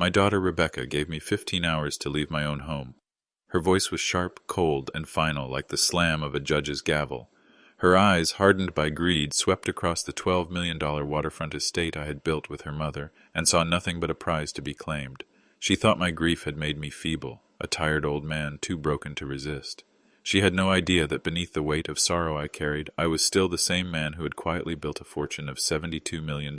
My daughter Rebecca gave me 15 hours to leave my own home. Her voice was sharp, cold, and final, like the slam of a judge's gavel. Her eyes, hardened by greed, swept across the $12 million waterfront estate I had built with her mother, and saw nothing but a prize to be claimed. She thought my grief had made me feeble, a tired old man too broken to resist. She had no idea that beneath the weight of sorrow I carried, I was still the same man who had quietly built a fortune of $72 million.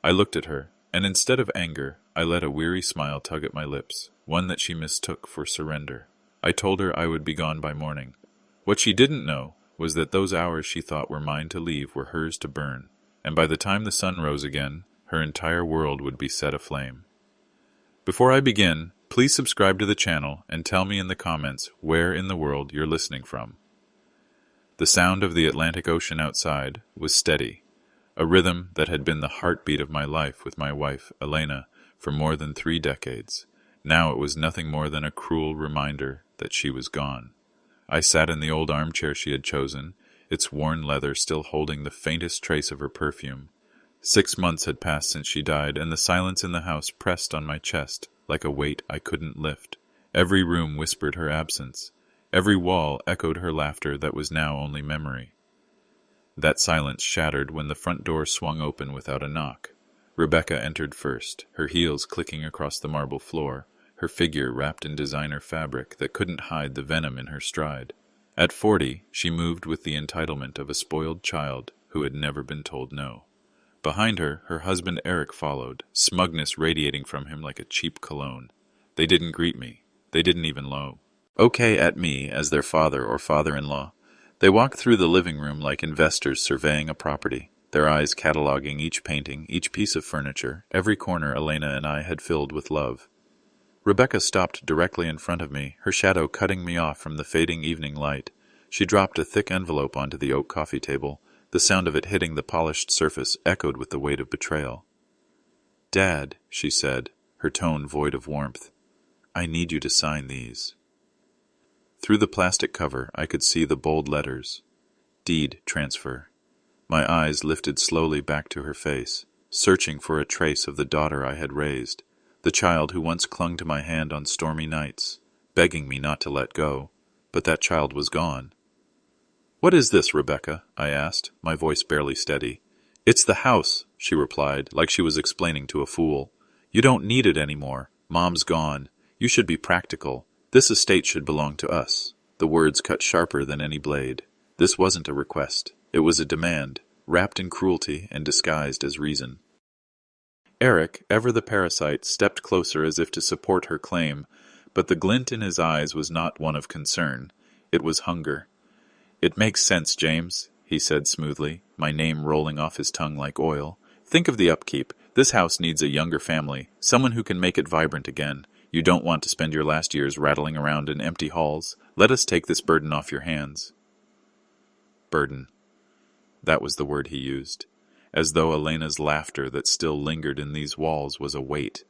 I looked at her, and instead of anger, I let a weary smile tug at my lips, one that she mistook for surrender. I told her I would be gone by morning. What she didn't know was that those hours she thought were mine to leave were hers to burn, and by the time the sun rose again, her entire world would be set aflame. Before I begin, please subscribe to the channel and tell me in the comments where in the world you're listening from. The sound of the Atlantic Ocean outside was steady, a rhythm that had been the heartbeat of my life with my wife, Elena, for more than 3 decades. Now it was nothing more than a cruel reminder that she was gone. I sat in the old armchair she had chosen, its worn leather still holding the faintest trace of her perfume. 6 months had passed since she died, and the silence in the house pressed on my chest like a weight I couldn't lift. Every room whispered her absence. Every wall echoed her laughter that was now only memory. That silence shattered when the front door swung open without a knock. Rebecca entered first, her heels clicking across the marble floor, her figure wrapped in designer fabric that couldn't hide the venom in her stride. At 40, she moved with the entitlement of a spoiled child who had never been told no. Behind her, her husband Eric followed, smugness radiating from him like a cheap cologne. They didn't greet me. They didn't even look okay at me as their father or father-in-law. They walked through the living room like investors surveying a property, their eyes cataloging each painting, each piece of furniture, every corner Elena and I had filled with love. Rebecca stopped directly in front of me, her shadow cutting me off from the fading evening light. She dropped a thick envelope onto the oak coffee table. The sound of it hitting the polished surface echoed with the weight of betrayal. "Dad," she said, her tone void of warmth, "I need you to sign these." Through the plastic cover, I could see the bold letters, "Deed transfer." My eyes lifted slowly back to her face, searching for a trace of the daughter I had raised, the child who once clung to my hand on stormy nights, begging me not to let go, but that child was gone. "What is this, Rebecca?" I asked, my voice barely steady. "It's the house," she replied, like she was explaining to a fool. "You don't need it anymore. Mom's gone. You should be practical. This estate should belong to us." The words cut sharper than any blade. This wasn't a request. It was a demand, wrapped in cruelty and disguised as reason. Eric, ever the parasite, stepped closer as if to support her claim, but the glint in his eyes was not one of concern. It was hunger. "It makes sense, James," he said smoothly, my name rolling off his tongue like oil. "Think of the upkeep. This house needs a younger family, someone who can make it vibrant again. You don't want to spend your last years rattling around in empty halls. Let us take this burden off your hands." Burden. That was the word he used. As though Elena's laughter that still lingered in these walls was a weight.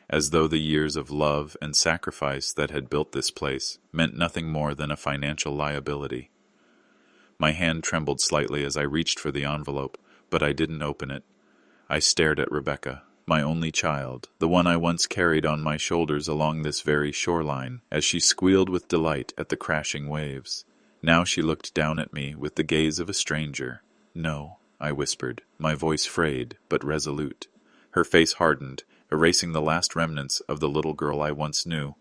As though the years of love and sacrifice that had built this place meant nothing more than a financial liability. My hand trembled slightly as I reached for the envelope, but I didn't open it. I stared at Rebecca, my only child, the one I once carried on my shoulders along this very shoreline, as she squealed with delight at the crashing waves. Now she looked down at me with the gaze of a stranger. "No," I whispered, my voice frayed but resolute. Her face hardened, erasing the last remnants of the little girl I once knew.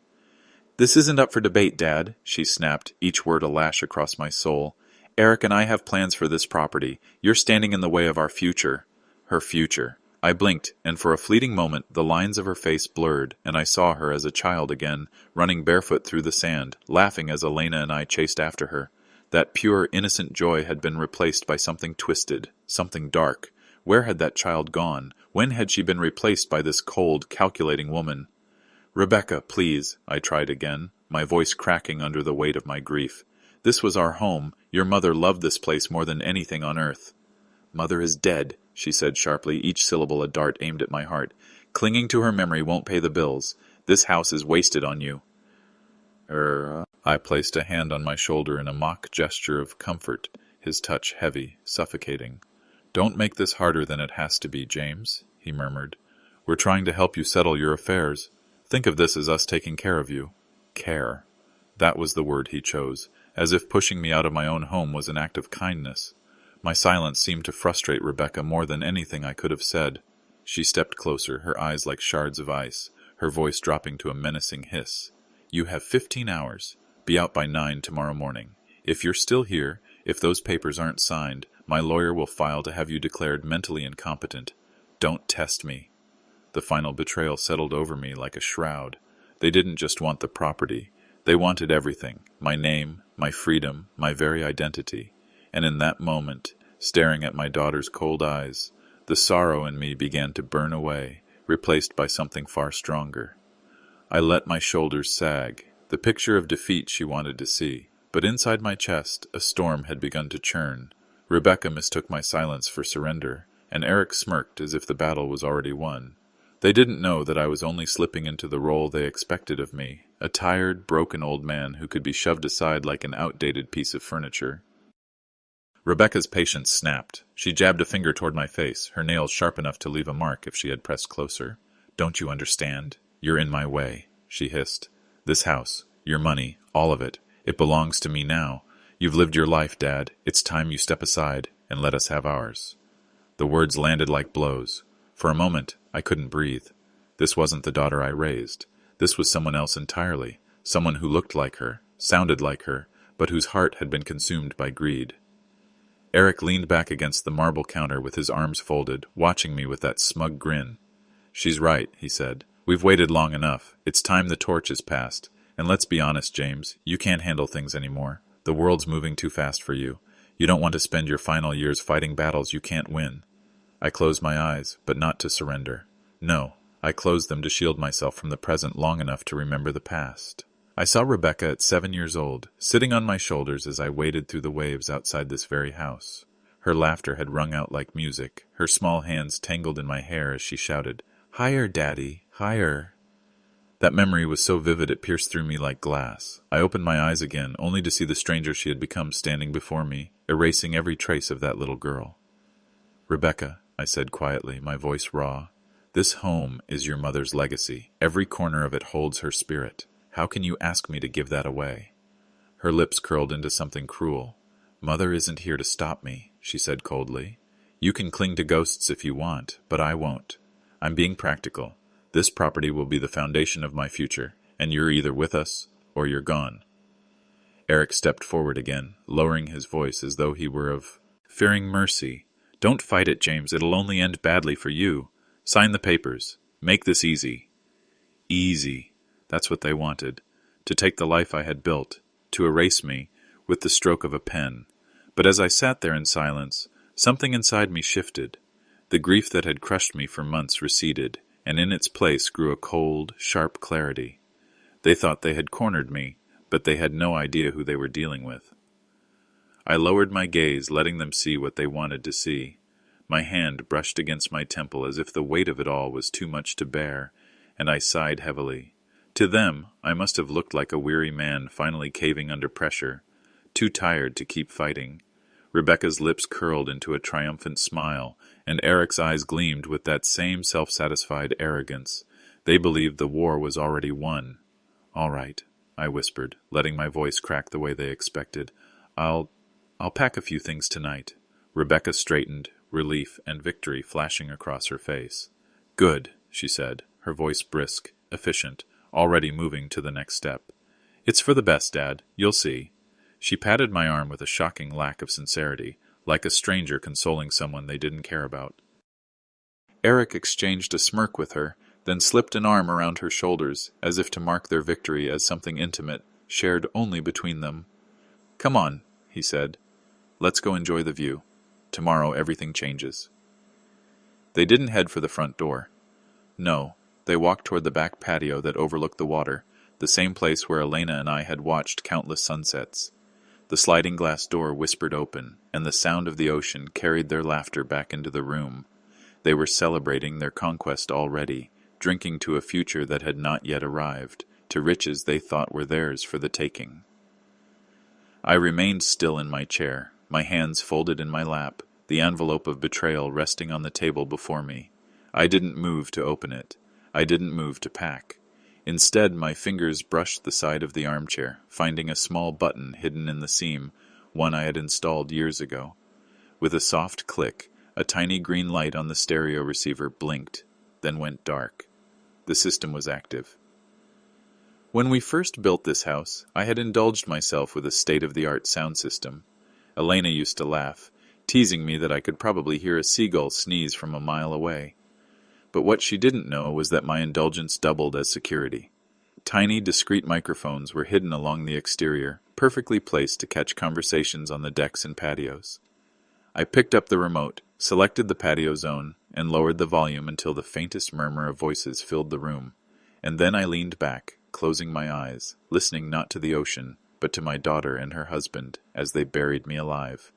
"This isn't up for debate, Dad," she snapped, each word a lash across my soul. "Eric and I have plans for this property. You're standing in the way of our future." Her future. I blinked, and for a fleeting moment the lines of her face blurred, and I saw her as a child again, running barefoot through the sand, laughing as Elena and I chased after her. That pure, innocent joy had been replaced by something twisted, something dark. Where had that child gone? When had she been replaced by this cold, calculating woman? "Rebecca, please," I tried again, my voice cracking under the weight of my grief. "This was our home. Your mother loved this place more than anything on earth." "Mother is dead," she said sharply, each syllable a dart aimed at my heart. "Clinging to her memory won't pay the bills. This house is wasted on you." I placed a hand on my shoulder in a mock gesture of comfort, his touch heavy, suffocating. "Don't make this harder than it has to be, James," he murmured. We're trying to help you settle your affairs. Think of this as us taking care of you. Care. That was the word he chose, as if pushing me out of my own home was an act of kindness. My silence seemed to frustrate Rebecca more than anything I could have said. She stepped closer, her eyes like shards of ice, her voice dropping to a menacing hiss. You have 15 hours. Be out by 9 tomorrow morning. If you're still here, if those papers aren't signed, my lawyer will file to have you declared mentally incompetent. Don't test me. The final betrayal settled over me like a shroud. They didn't just want the property. They wanted everything, my name, my freedom, my very identity. And in that moment, staring at my daughter's cold eyes, the sorrow in me began to burn away, replaced by something far stronger. I let my shoulders sag, the picture of defeat she wanted to see. But inside my chest, a storm had begun to churn. Rebecca mistook my silence for surrender, and Eric smirked as if the battle was already won. They didn't know that I was only slipping into the role they expected of me, a tired, broken old man who could be shoved aside like an outdated piece of furniture. Rebecca's patience snapped. She jabbed a finger toward my face, her nails sharp enough to leave a mark if she had pressed closer. Don't you understand? You're in my way, she hissed. This house, your money, all of it. It belongs to me now. You've lived your life, Dad. It's time you step aside and let us have ours. The words landed like blows. For a moment, I couldn't breathe. This wasn't the daughter I raised. This was someone else entirely, someone who looked like her, sounded like her, but whose heart had been consumed by greed. Eric leaned back against the marble counter with his arms folded, watching me with that smug grin. She's right, he said. We've waited long enough. It's time the torch is passed. And let's be honest, James, you can't handle things anymore. The world's moving too fast for you. You don't want to spend your final years fighting battles you can't win. I closed my eyes, but not to surrender. No, I closed them to shield myself from the present long enough to remember the past. I saw Rebecca at 7 years old, sitting on my shoulders as I waded through the waves outside this very house. Her laughter had rung out like music, her small hands tangled in my hair as she shouted, "Higher, Daddy, higher." That memory was so vivid it pierced through me like glass. I opened my eyes again, only to see the stranger she had become standing before me, erasing every trace of that little girl. "Rebecca," I said quietly, my voice raw, "this home is your mother's legacy. Every corner of it holds her spirit. How can you ask me to give that away?" Her lips curled into something cruel. "Mother isn't here to stop me," she said coldly. "You can cling to ghosts if you want, but I won't. I'm being practical. This property will be the foundation of my future, and you're either with us or you're gone." Eric stepped forward again, lowering his voice as though he were fearing mercy. "Don't fight it, James. It'll only end badly for you. Sign the papers. Make this easy." Easy. That's what they wanted. To take the life I had built, to erase me, with the stroke of a pen. But as I sat there in silence, something inside me shifted. The grief that had crushed me for months receded, and in its place grew a cold, sharp clarity. They thought they had cornered me, but they had no idea who they were dealing with. I lowered my gaze, letting them see what they wanted to see. My hand brushed against my temple as if the weight of it all was too much to bear, and I sighed heavily. To them, I must have looked like a weary man finally caving under pressure, too tired to keep fighting. Rebecca's lips curled into a triumphant smile, and Eric's eyes gleamed with that same self-satisfied arrogance. They believed the war was already won. "All right," I whispered, letting my voice crack the way they expected. I'll pack a few things tonight." Rebecca straightened, relief and victory flashing across her face. "Good," she said, her voice brisk, efficient, already moving to the next step. "It's for the best, Dad. You'll see." She patted my arm with a shocking lack of sincerity, like a stranger consoling someone they didn't care about. Eric exchanged a smirk with her, then slipped an arm around her shoulders, as if to mark their victory as something intimate, shared only between them. "Come on," he said. "Let's go enjoy the view. Tomorrow everything changes." They didn't head for the front door. No, they walked toward the back patio that overlooked the water, the same place where Elena and I had watched countless sunsets. The sliding glass door whispered open, and the sound of the ocean carried their laughter back into the room. They were celebrating their conquest already, drinking to a future that had not yet arrived, to riches they thought were theirs for the taking. I remained still in my chair, my hands folded in my lap, the envelope of betrayal resting on the table before me. I didn't move to open it. I didn't move to pack. Instead, my fingers brushed the side of the armchair, finding a small button hidden in the seam, one I had installed years ago. With a soft click, a tiny green light on the stereo receiver blinked, then went dark. The system was active. When we first built this house, I had indulged myself with a state-of-the-art sound system. Elena used to laugh, teasing me that I could probably hear a seagull sneeze from a mile away. But what she didn't know was that my indulgence doubled as security. Tiny, discreet microphones were hidden along the exterior, perfectly placed to catch conversations on the decks and patios. I picked up the remote, selected the patio zone, and lowered the volume until the faintest murmur of voices filled the room, and then I leaned back, closing my eyes, listening not to the ocean, but to my daughter and her husband as they buried me alive.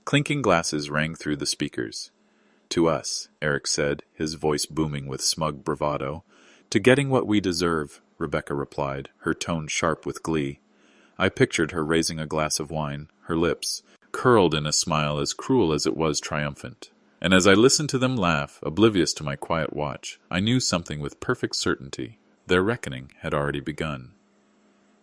Clinking glasses rang through the speakers. "To us," Eric said, his voice booming with smug bravado. "To getting what we deserve," Rebecca replied, her tone sharp with glee. I pictured her raising a glass of wine, her lips curled in a smile as cruel as it was triumphant. And as I listened to them laugh, oblivious to my quiet watch, I knew something with perfect certainty. Their reckoning had already begun.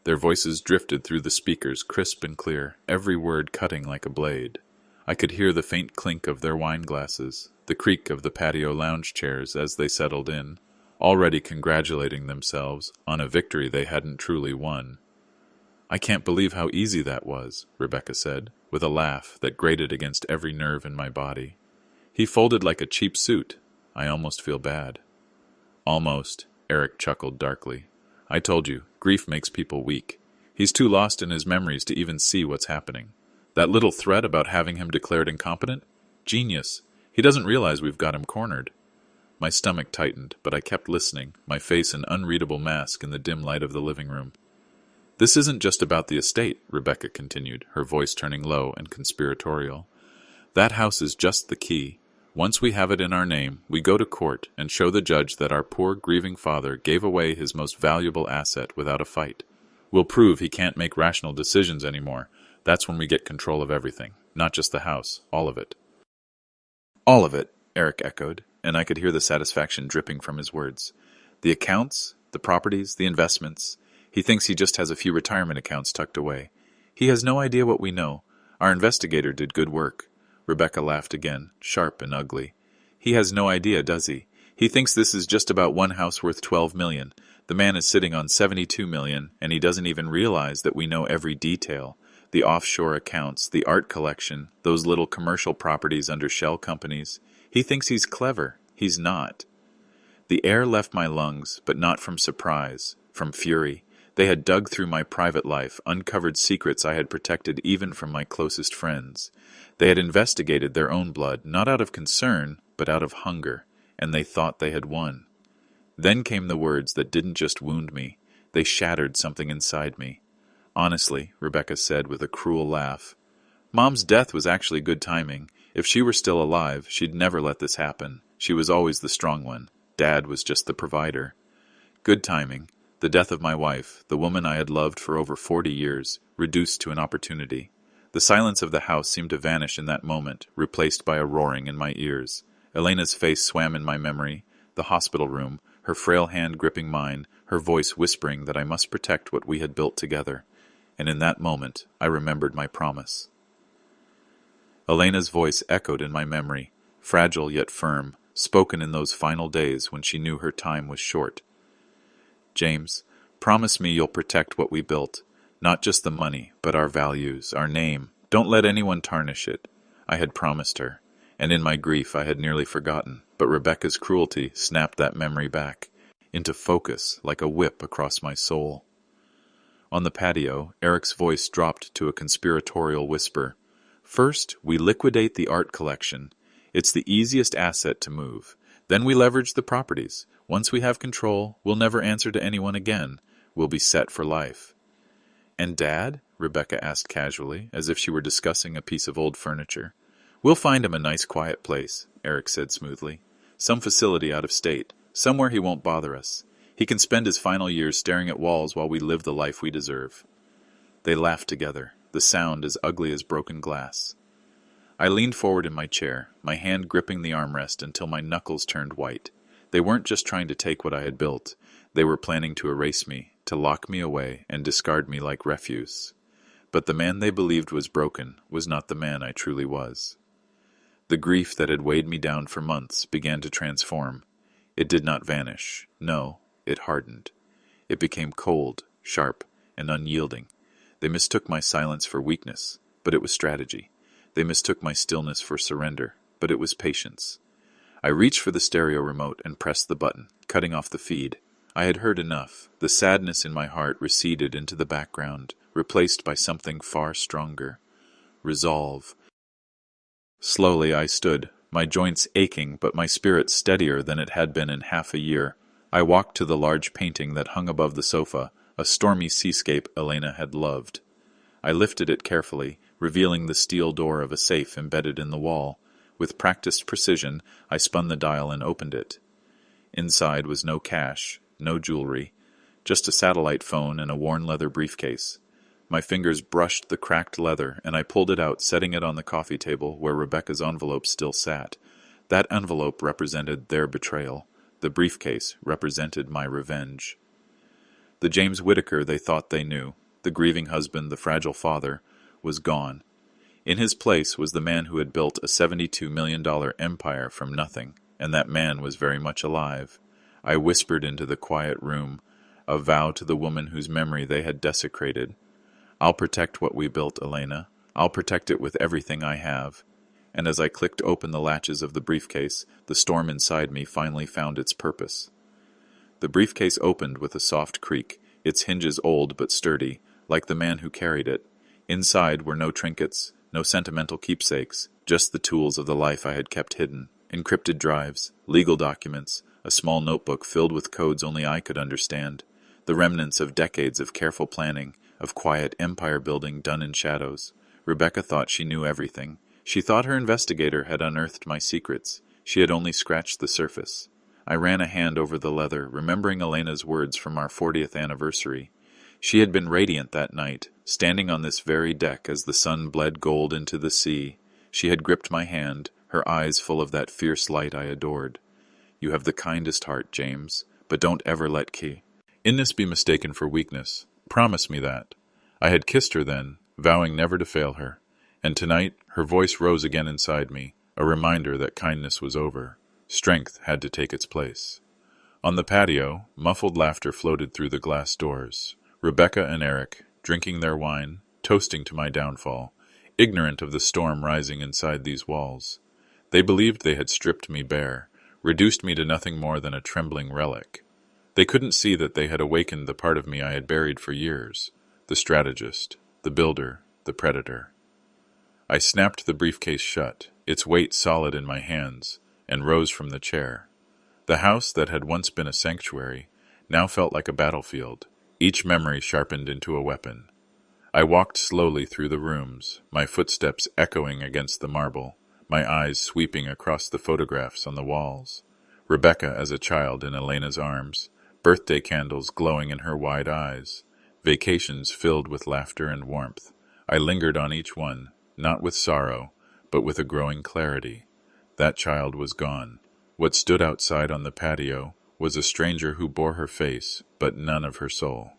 Their voices drifted through the speakers, crisp and clear, every word cutting like a blade. I could hear the faint clink of their wine glasses, the creak of the patio lounge chairs as they settled in, already congratulating themselves on a victory they hadn't truly won. "I can't believe how easy that was," Rebecca said, with a laugh that grated against every nerve in my body. "He folded like a cheap suit. I almost feel bad." "Almost," Eric chuckled darkly. "I told you, grief makes people weak. He's too lost in his memories to even see what's happening. That little threat about having him declared incompetent? Genius. He doesn't realize we've got him cornered." My stomach tightened, but I kept listening, my face an unreadable mask in the dim light of the living room. "This isn't just about the estate," Rebecca continued, her voice turning low and conspiratorial. "That house is just the key. Once we have it in our name, we go to court and show the judge that our poor grieving father gave away his most valuable asset without a fight. We'll prove he can't make rational decisions anymore. That's when we get control of everything, not just the house, all of it." "All of it," Eric echoed, and I could hear the satisfaction dripping from his words. "The accounts, the properties, the investments. He thinks he just has a few retirement accounts tucked away. He has no idea what we know. Our investigator did good work." Rebecca laughed again, sharp and ugly. "He has no idea, does he? He thinks this is just about one house worth $12 million. The man is sitting on $72 million, and he doesn't even realize that we know every detail. The offshore accounts, the art collection, those little commercial properties under shell companies. He thinks he's clever. He's not." The air left my lungs, but not from surprise, from fury. They had dug through my private life, uncovered secrets I had protected even from my closest friends. They had investigated their own blood, not out of concern, but out of hunger, and they thought they had won. Then came the words that didn't just wound me. They shattered something inside me. "Honestly," Rebecca said with a cruel laugh, "Mom's death was actually good timing. If she were still alive, she'd never let this happen. She was always the strong one. Dad was just the provider. Good timing. The death of my wife, the woman I had loved for over 40 years, reduced to an opportunity. The silence of the house seemed to vanish in that moment, replaced by a roaring in my ears. Elena's face swam in my memory, the hospital room, her frail hand gripping mine, her voice whispering that I must protect what we had built together. And in that moment, I remembered my promise. Elena's voice echoed in my memory, fragile yet firm, spoken in those final days when she knew her time was short. "James, promise me you'll protect what we built. Not just the money, but our values, our name. Don't let anyone tarnish it." I had promised her, and in my grief I had nearly forgotten, but Rebecca's cruelty snapped that memory back, into focus like a whip across my soul. On the patio, Eric's voice dropped to a conspiratorial whisper. "First, we liquidate the art collection. It's the easiest asset to move. Then we leverage the properties. Once we have control, we'll never answer to anyone again. We'll be set for life." "And Dad?" Rebecca asked casually, as if she were discussing a piece of old furniture. "We'll find him a nice quiet place," Eric said smoothly. "Some facility out of state, somewhere he won't bother us. He can spend his final years staring at walls while we live the life we deserve." They laughed together, the sound as ugly as broken glass. I leaned forward in my chair, my hand gripping the armrest until my knuckles turned white. They weren't just trying to take what I had built. They were planning to erase me, to lock me away and discard me like refuse. But the man they believed was broken was not the man I truly was. The grief that had weighed me down for months began to transform. It did not vanish. No, it hardened. It became cold, sharp, and unyielding. They mistook my silence for weakness, but it was strategy. They mistook my stillness for surrender, but it was patience. I reached for the stereo remote and pressed the button, cutting off the feed. I had heard enough. The sadness in my heart receded into the background, replaced by something far stronger. Resolve. Slowly I stood, my joints aching but my spirit steadier than it had been in half a year. I walked to the large painting that hung above the sofa, a stormy seascape Elena had loved. I lifted it carefully, revealing the steel door of a safe embedded in the wall. With practiced precision, I spun the dial and opened it. Inside was no cash, no jewelry, just a satellite phone and a worn leather briefcase. My fingers brushed the cracked leather, and I pulled it out, setting it on the coffee table where Rebecca's envelope still sat. That envelope represented their betrayal. The briefcase represented my revenge. The James Whittaker they thought they knew, the grieving husband, the fragile father, was gone. In his place was the man who had built a $72 million empire from nothing, and that man was very much alive. I whispered into the quiet room, a vow to the woman whose memory they had desecrated. I'll protect what we built, Elena. I'll protect it with everything I have. And as I clicked open the latches of the briefcase, the storm inside me finally found its purpose. The briefcase opened with a soft creak, its hinges old but sturdy, like the man who carried it. Inside were no trinkets, no sentimental keepsakes, just the tools of the life I had kept hidden. Encrypted drives, legal documents, a small notebook filled with codes only I could understand. The remnants of decades of careful planning, of quiet empire building done in shadows. Rebecca thought she knew everything. She thought her investigator had unearthed my secrets. She had only scratched the surface. I ran a hand over the leather, remembering Elena's words from our 40th anniversary. She had been radiant that night, standing on this very deck as the sun bled gold into the sea. She had gripped my hand, her eyes full of that fierce light I adored. You have the kindest heart, James, but don't ever let Innes be mistaken for weakness. Promise me that. I had kissed her then, vowing never to fail her. And tonight, her voice rose again inside me, a reminder that kindness was over. Strength had to take its place. On the patio, muffled laughter floated through the glass doors. Rebecca and Eric, drinking their wine, toasting to my downfall, ignorant of the storm rising inside these walls. They believed they had stripped me bare, reduced me to nothing more than a trembling relic. They couldn't see that they had awakened the part of me I had buried for years, the strategist, the builder, the predator. I snapped the briefcase shut, its weight solid in my hands, and rose from the chair. The house that had once been a sanctuary now felt like a battlefield, each memory sharpened into a weapon. I walked slowly through the rooms, my footsteps echoing against the marble, my eyes sweeping across the photographs on the walls. Rebecca as a child in Elena's arms, birthday candles glowing in her wide eyes, vacations filled with laughter and warmth. I lingered on each one, not with sorrow, but with a growing clarity. That child was gone. What stood outside on the patio was a stranger who bore her face, but none of her soul.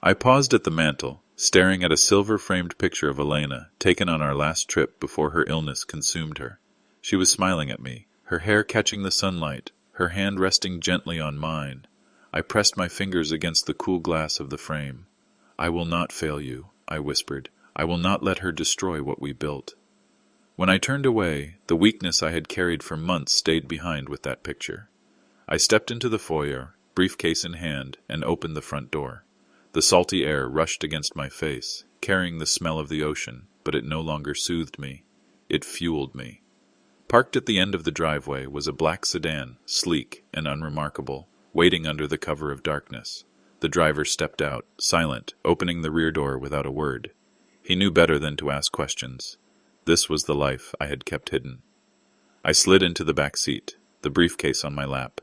I paused at the mantel, staring at a silver-framed picture of Elena, taken on our last trip before her illness consumed her. She was smiling at me, her hair catching the sunlight, her hand resting gently on mine. I pressed my fingers against the cool glass of the frame. "I will not fail you," I whispered. "I will not let her destroy what we built." When I turned away, the weakness I had carried for months stayed behind with that picture. I stepped into the foyer, briefcase in hand, and opened the front door. The salty air rushed against my face, carrying the smell of the ocean, but it no longer soothed me. It fueled me. Parked at the end of the driveway was a black sedan, sleek and unremarkable, waiting under the cover of darkness. The driver stepped out, silent, opening the rear door without a word. He knew better than to ask questions. This was the life I had kept hidden. I slid into the back seat, the briefcase on my lap,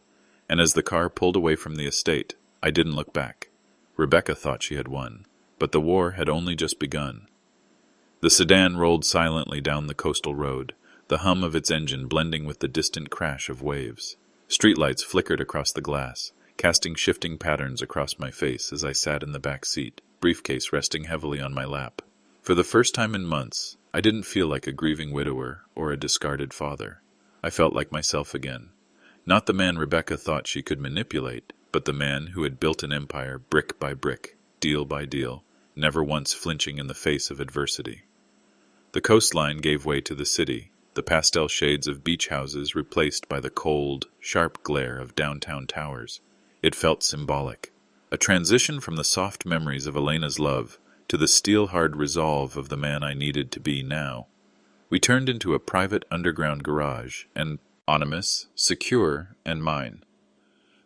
and as the car pulled away from the estate, I didn't look back. Rebecca thought she had won, but the war had only just begun. The sedan rolled silently down the coastal road, the hum of its engine blending with the distant crash of waves. Streetlights flickered across the glass, casting shifting patterns across my face as I sat in the back seat, briefcase resting heavily on my lap. For the first time in months, I didn't feel like a grieving widower or a discarded father. I felt like myself again. Not the man Rebecca thought she could manipulate, but the man who had built an empire brick by brick, deal by deal, never once flinching in the face of adversity. The coastline gave way to the city, the pastel shades of beach houses replaced by the cold, sharp glare of downtown towers. It felt symbolic, a transition from the soft memories of Elena's love to the steel-hard resolve of the man I needed to be now. We turned into a private underground garage, and anonymous, secure, and mine.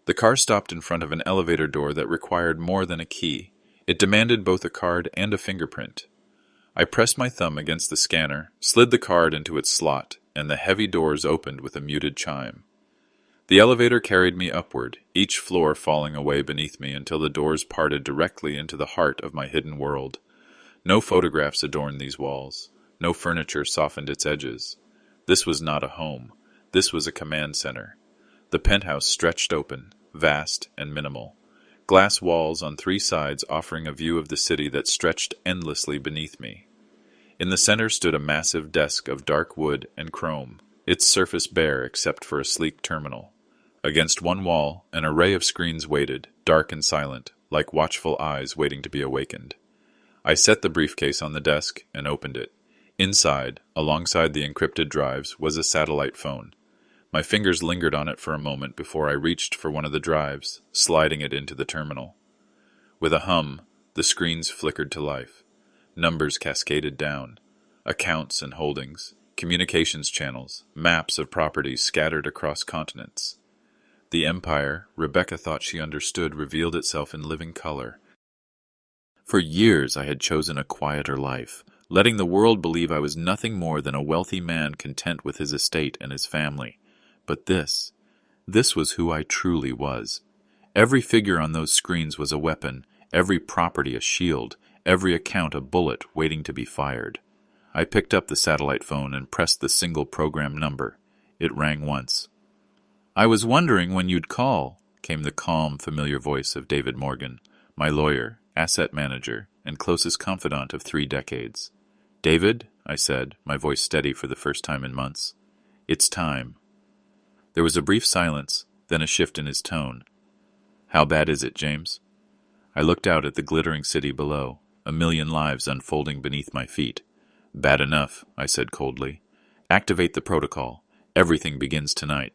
The car stopped in front of an elevator door that required more than a key. It demanded both a card and a fingerprint. I pressed my thumb against the scanner, slid the card into its slot, and the heavy doors opened with a muted chime. The elevator carried me upward, each floor falling away beneath me until the doors parted directly into the heart of my hidden world. No photographs adorned these walls. No furniture softened its edges. This was not a home. This was a command center. The penthouse stretched open, vast and minimal. Glass walls on three sides offering a view of the city that stretched endlessly beneath me. In the center stood a massive desk of dark wood and chrome, its surface bare except for a sleek terminal. Against one wall, an array of screens waited, dark and silent, like watchful eyes waiting to be awakened. I set the briefcase on the desk and opened it. Inside, alongside the encrypted drives, was a satellite phone. My fingers lingered on it for a moment before I reached for one of the drives, sliding it into the terminal. With a hum, the screens flickered to life. Numbers cascaded down. Accounts and holdings, communications channels, maps of properties scattered across continents. The empire Rebecca thought she understood revealed itself in living color. For years I had chosen a quieter life, letting the world believe I was nothing more than a wealthy man content with his estate and his family. But this was who I truly was. Every figure on those screens was a weapon, every property a shield, every account a bullet waiting to be fired. I picked up the satellite phone and pressed the single program number. It rang once. "I was wondering when you'd call," came the calm, familiar voice of David Morgan, my lawyer, asset manager, and closest confidant of 3 decades. "David," I said, my voice steady for the first time in months. "It's time." There was a brief silence, then a shift in his tone. "How bad is it, James?" I looked out at the glittering city below, a million lives unfolding beneath my feet. "Bad enough," I said coldly. "Activate the protocol. Everything begins tonight."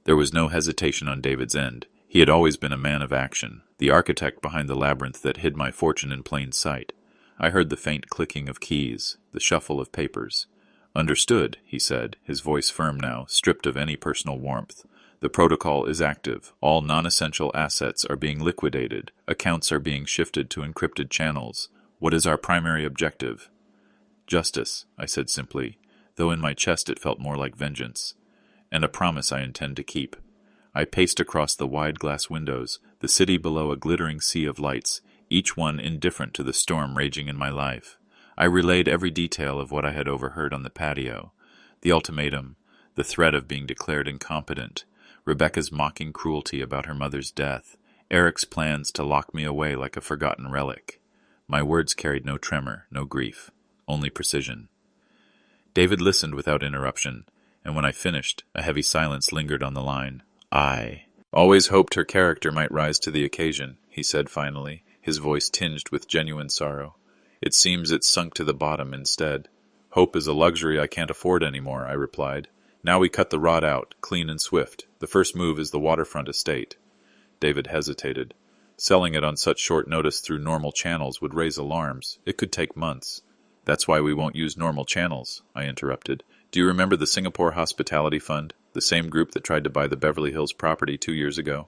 There was no hesitation on David's end. He had always been a man of action, the architect behind the labyrinth that hid my fortune in plain sight. I heard the faint clicking of keys, the shuffle of papers. "Understood," he said, his voice firm now, stripped of any personal warmth. "The protocol is active. All non-essential assets are being liquidated. Accounts are being shifted to encrypted channels. What is our primary objective?" "Justice," I said simply, though in my chest it felt more like vengeance. "And a promise I intend to keep." I paced across the wide glass windows, the city below a glittering sea of lights, each one indifferent to the storm raging in my life. I relayed every detail of what I had overheard on the patio. The ultimatum, the threat of being declared incompetent, Rebecca's mocking cruelty about her mother's death, Eric's plans to lock me away like a forgotten relic. My words carried no tremor, no grief, only precision. David listened without interruption, and when I finished, a heavy silence lingered on the line. "I always hoped her character might rise to the occasion," he said finally, his voice tinged with genuine sorrow. "It seems it's sunk to the bottom instead." "Hope is a luxury I can't afford anymore," I replied. "Now we cut the rod out, clean and swift. The first move is the waterfront estate." David hesitated. "Selling it on such short notice through normal channels would raise alarms. It could take months." "That's why we won't use normal channels," I interrupted. "Do you remember the Singapore Hospitality Fund, the same group that tried to buy the Beverly Hills property 2 years ago?"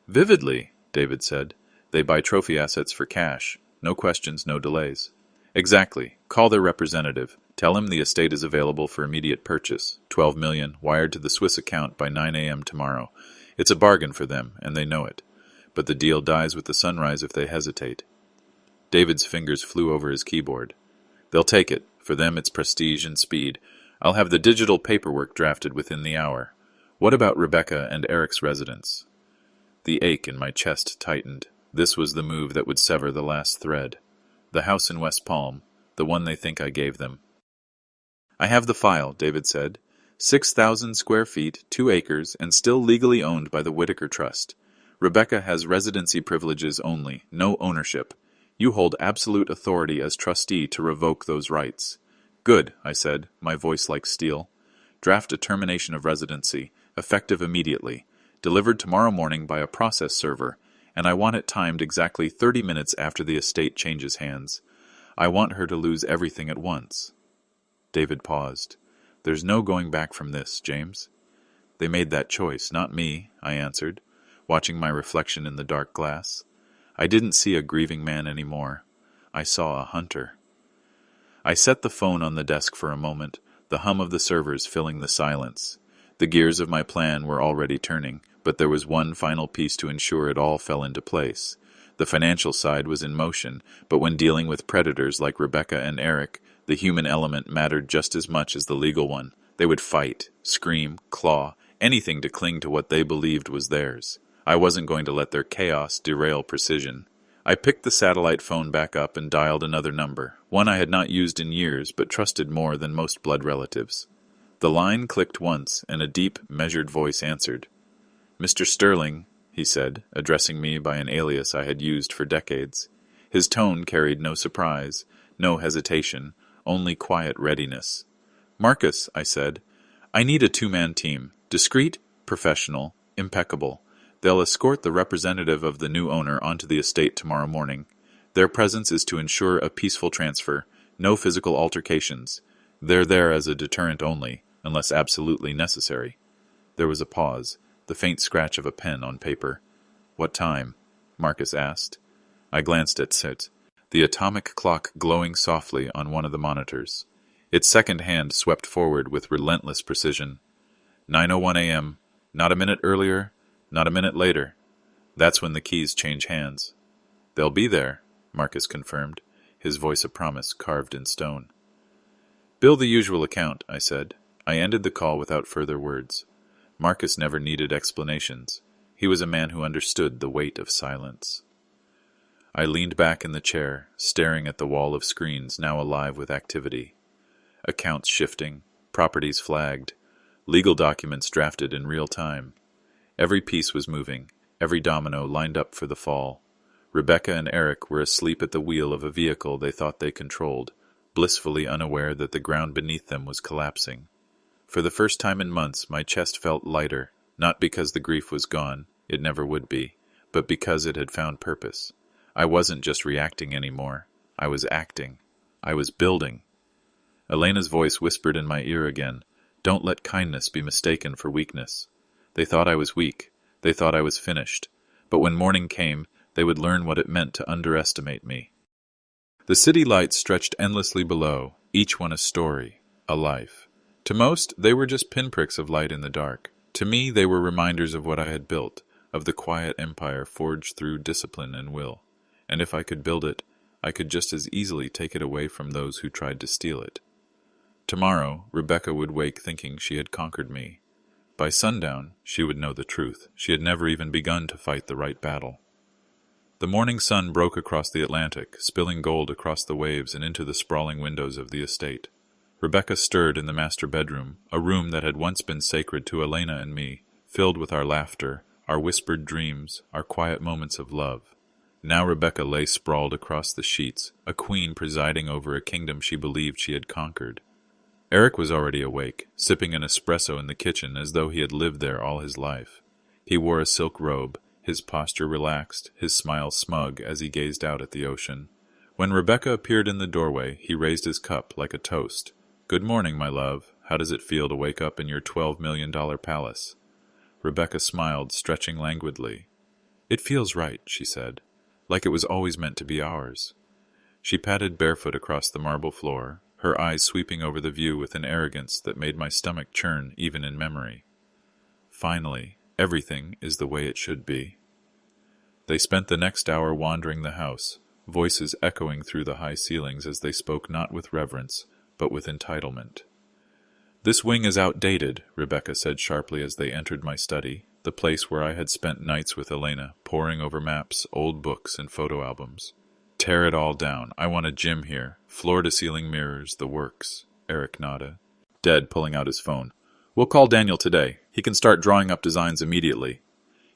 "Vividly," David said. "They buy trophy assets for cash. No questions, no delays." "Exactly. Call their representative. Tell him the estate is available for immediate purchase. 12 million, wired to the Swiss account by 9 a.m. tomorrow. It's a bargain for them, and they know it. But the deal dies with the sunrise if they hesitate." David's fingers flew over his keyboard. "They'll take it. For them, it's prestige and speed. I'll have the digital paperwork drafted within the hour. What about Rebecca and Eric's residence? The ache in my chest tightened. This was the move that would sever the last thread. The house in West Palm, the one they think I gave them. I have the file, David said. 6,000 square feet, 2 acres, and still legally owned by the Whitaker Trust. Rebecca has residency privileges only, no ownership. You hold absolute authority as trustee to revoke those rights. Good, I said, my voice like steel. Draft a termination of residency, effective immediately, delivered tomorrow morning by a process server, and I want it timed exactly 30 minutes after the estate changes hands. I want her to lose everything at once. David paused. There's no going back from this, James. They made that choice, not me, I answered, watching my reflection in the dark glass. I didn't see a grieving man anymore. I saw a hunter. I set the phone on the desk for a moment, the hum of the servers filling the silence. The gears of my plan were already turning, but there was one final piece to ensure it all fell into place. The financial side was in motion, but when dealing with predators like Rebecca and Eric, the human element mattered just as much as the legal one. They would fight, scream, claw, anything to cling to what they believed was theirs. I wasn't going to let their chaos derail precision. I picked the satellite phone back up and dialed another number, one I had not used in years but trusted more than most blood relatives. The line clicked once, and a deep, measured voice answered. Mr. Sterling, he said, addressing me by an alias I had used for decades. His tone carried no surprise, no hesitation, only quiet readiness. Marcus, I said, I need a 2-man team, discreet, professional, impeccable. They'll escort the representative of the new owner onto the estate tomorrow morning. Their presence is to ensure a peaceful transfer, no physical altercations. They're there as a deterrent only, unless absolutely necessary. There was a pause, the faint scratch of a pen on paper. What time? Marcus asked. I glanced at Sit, the atomic clock glowing softly on one of the monitors. Its second hand swept forward with relentless precision. 9:01 a.m., not a minute earlier, not a minute later. That's when the keys change hands. They'll be there, Marcus confirmed, his voice a promise carved in stone. Bill the usual account, I said. I ended the call without further words. Marcus never needed explanations. He was a man who understood the weight of silence. I leaned back in the chair, staring at the wall of screens now alive with activity. Accounts shifting, properties flagged, legal documents drafted in real time. Every piece was moving, every domino lined up for the fall. Rebecca and Eric were asleep at the wheel of a vehicle they thought they controlled, blissfully unaware that the ground beneath them was collapsing. For the first time in months, my chest felt lighter, not because the grief was gone, it never would be, but because it had found purpose. I wasn't just reacting anymore. I was acting. I was building. Elena's voice whispered in my ear again, "Don't let kindness be mistaken for weakness." They thought I was weak. They thought I was finished. But when morning came, they would learn what it meant to underestimate me. The city lights stretched endlessly below, each one a story, a life. To most, they were just pinpricks of light in the dark. To me, they were reminders of what I had built, of the quiet empire forged through discipline and will. And if I could build it, I could just as easily take it away from those who tried to steal it. Tomorrow, Rebecca would wake thinking she had conquered me. By sundown, she would know the truth. She had never even begun to fight the right battle. The morning sun broke across the Atlantic, spilling gold across the waves and into the sprawling windows of the estate. Rebecca stirred in the master bedroom, a room that had once been sacred to Elena and me, filled with our laughter, our whispered dreams, our quiet moments of love. Now Rebecca lay sprawled across the sheets, a queen presiding over a kingdom she believed she had conquered. Eric was already awake, sipping an espresso in the kitchen as though he had lived there all his life. He wore a silk robe, his posture relaxed, his smile smug as he gazed out at the ocean. When Rebecca appeared in the doorway, he raised his cup like a toast. "Good morning, my love. How does it feel to wake up in your $12 million palace?" Rebecca smiled, stretching languidly. "It feels right," she said, "like it was always meant to be ours." She padded barefoot across the marble floor, her eyes sweeping over the view with an arrogance that made my stomach churn even in memory. Finally, everything is the way it should be. They spent the next hour wandering the house, voices echoing through the high ceilings as they spoke not with reverence, but with entitlement. "This wing is outdated," Rebecca said sharply as they entered my study, the place where I had spent nights with Elena, poring over maps, old books, and photo albums. "Tear it all down. I want a gym here. Floor-to-ceiling mirrors, the works." Eric nodded, dead, pulling out his phone. "We'll call Daniel today. He can start drawing up designs immediately."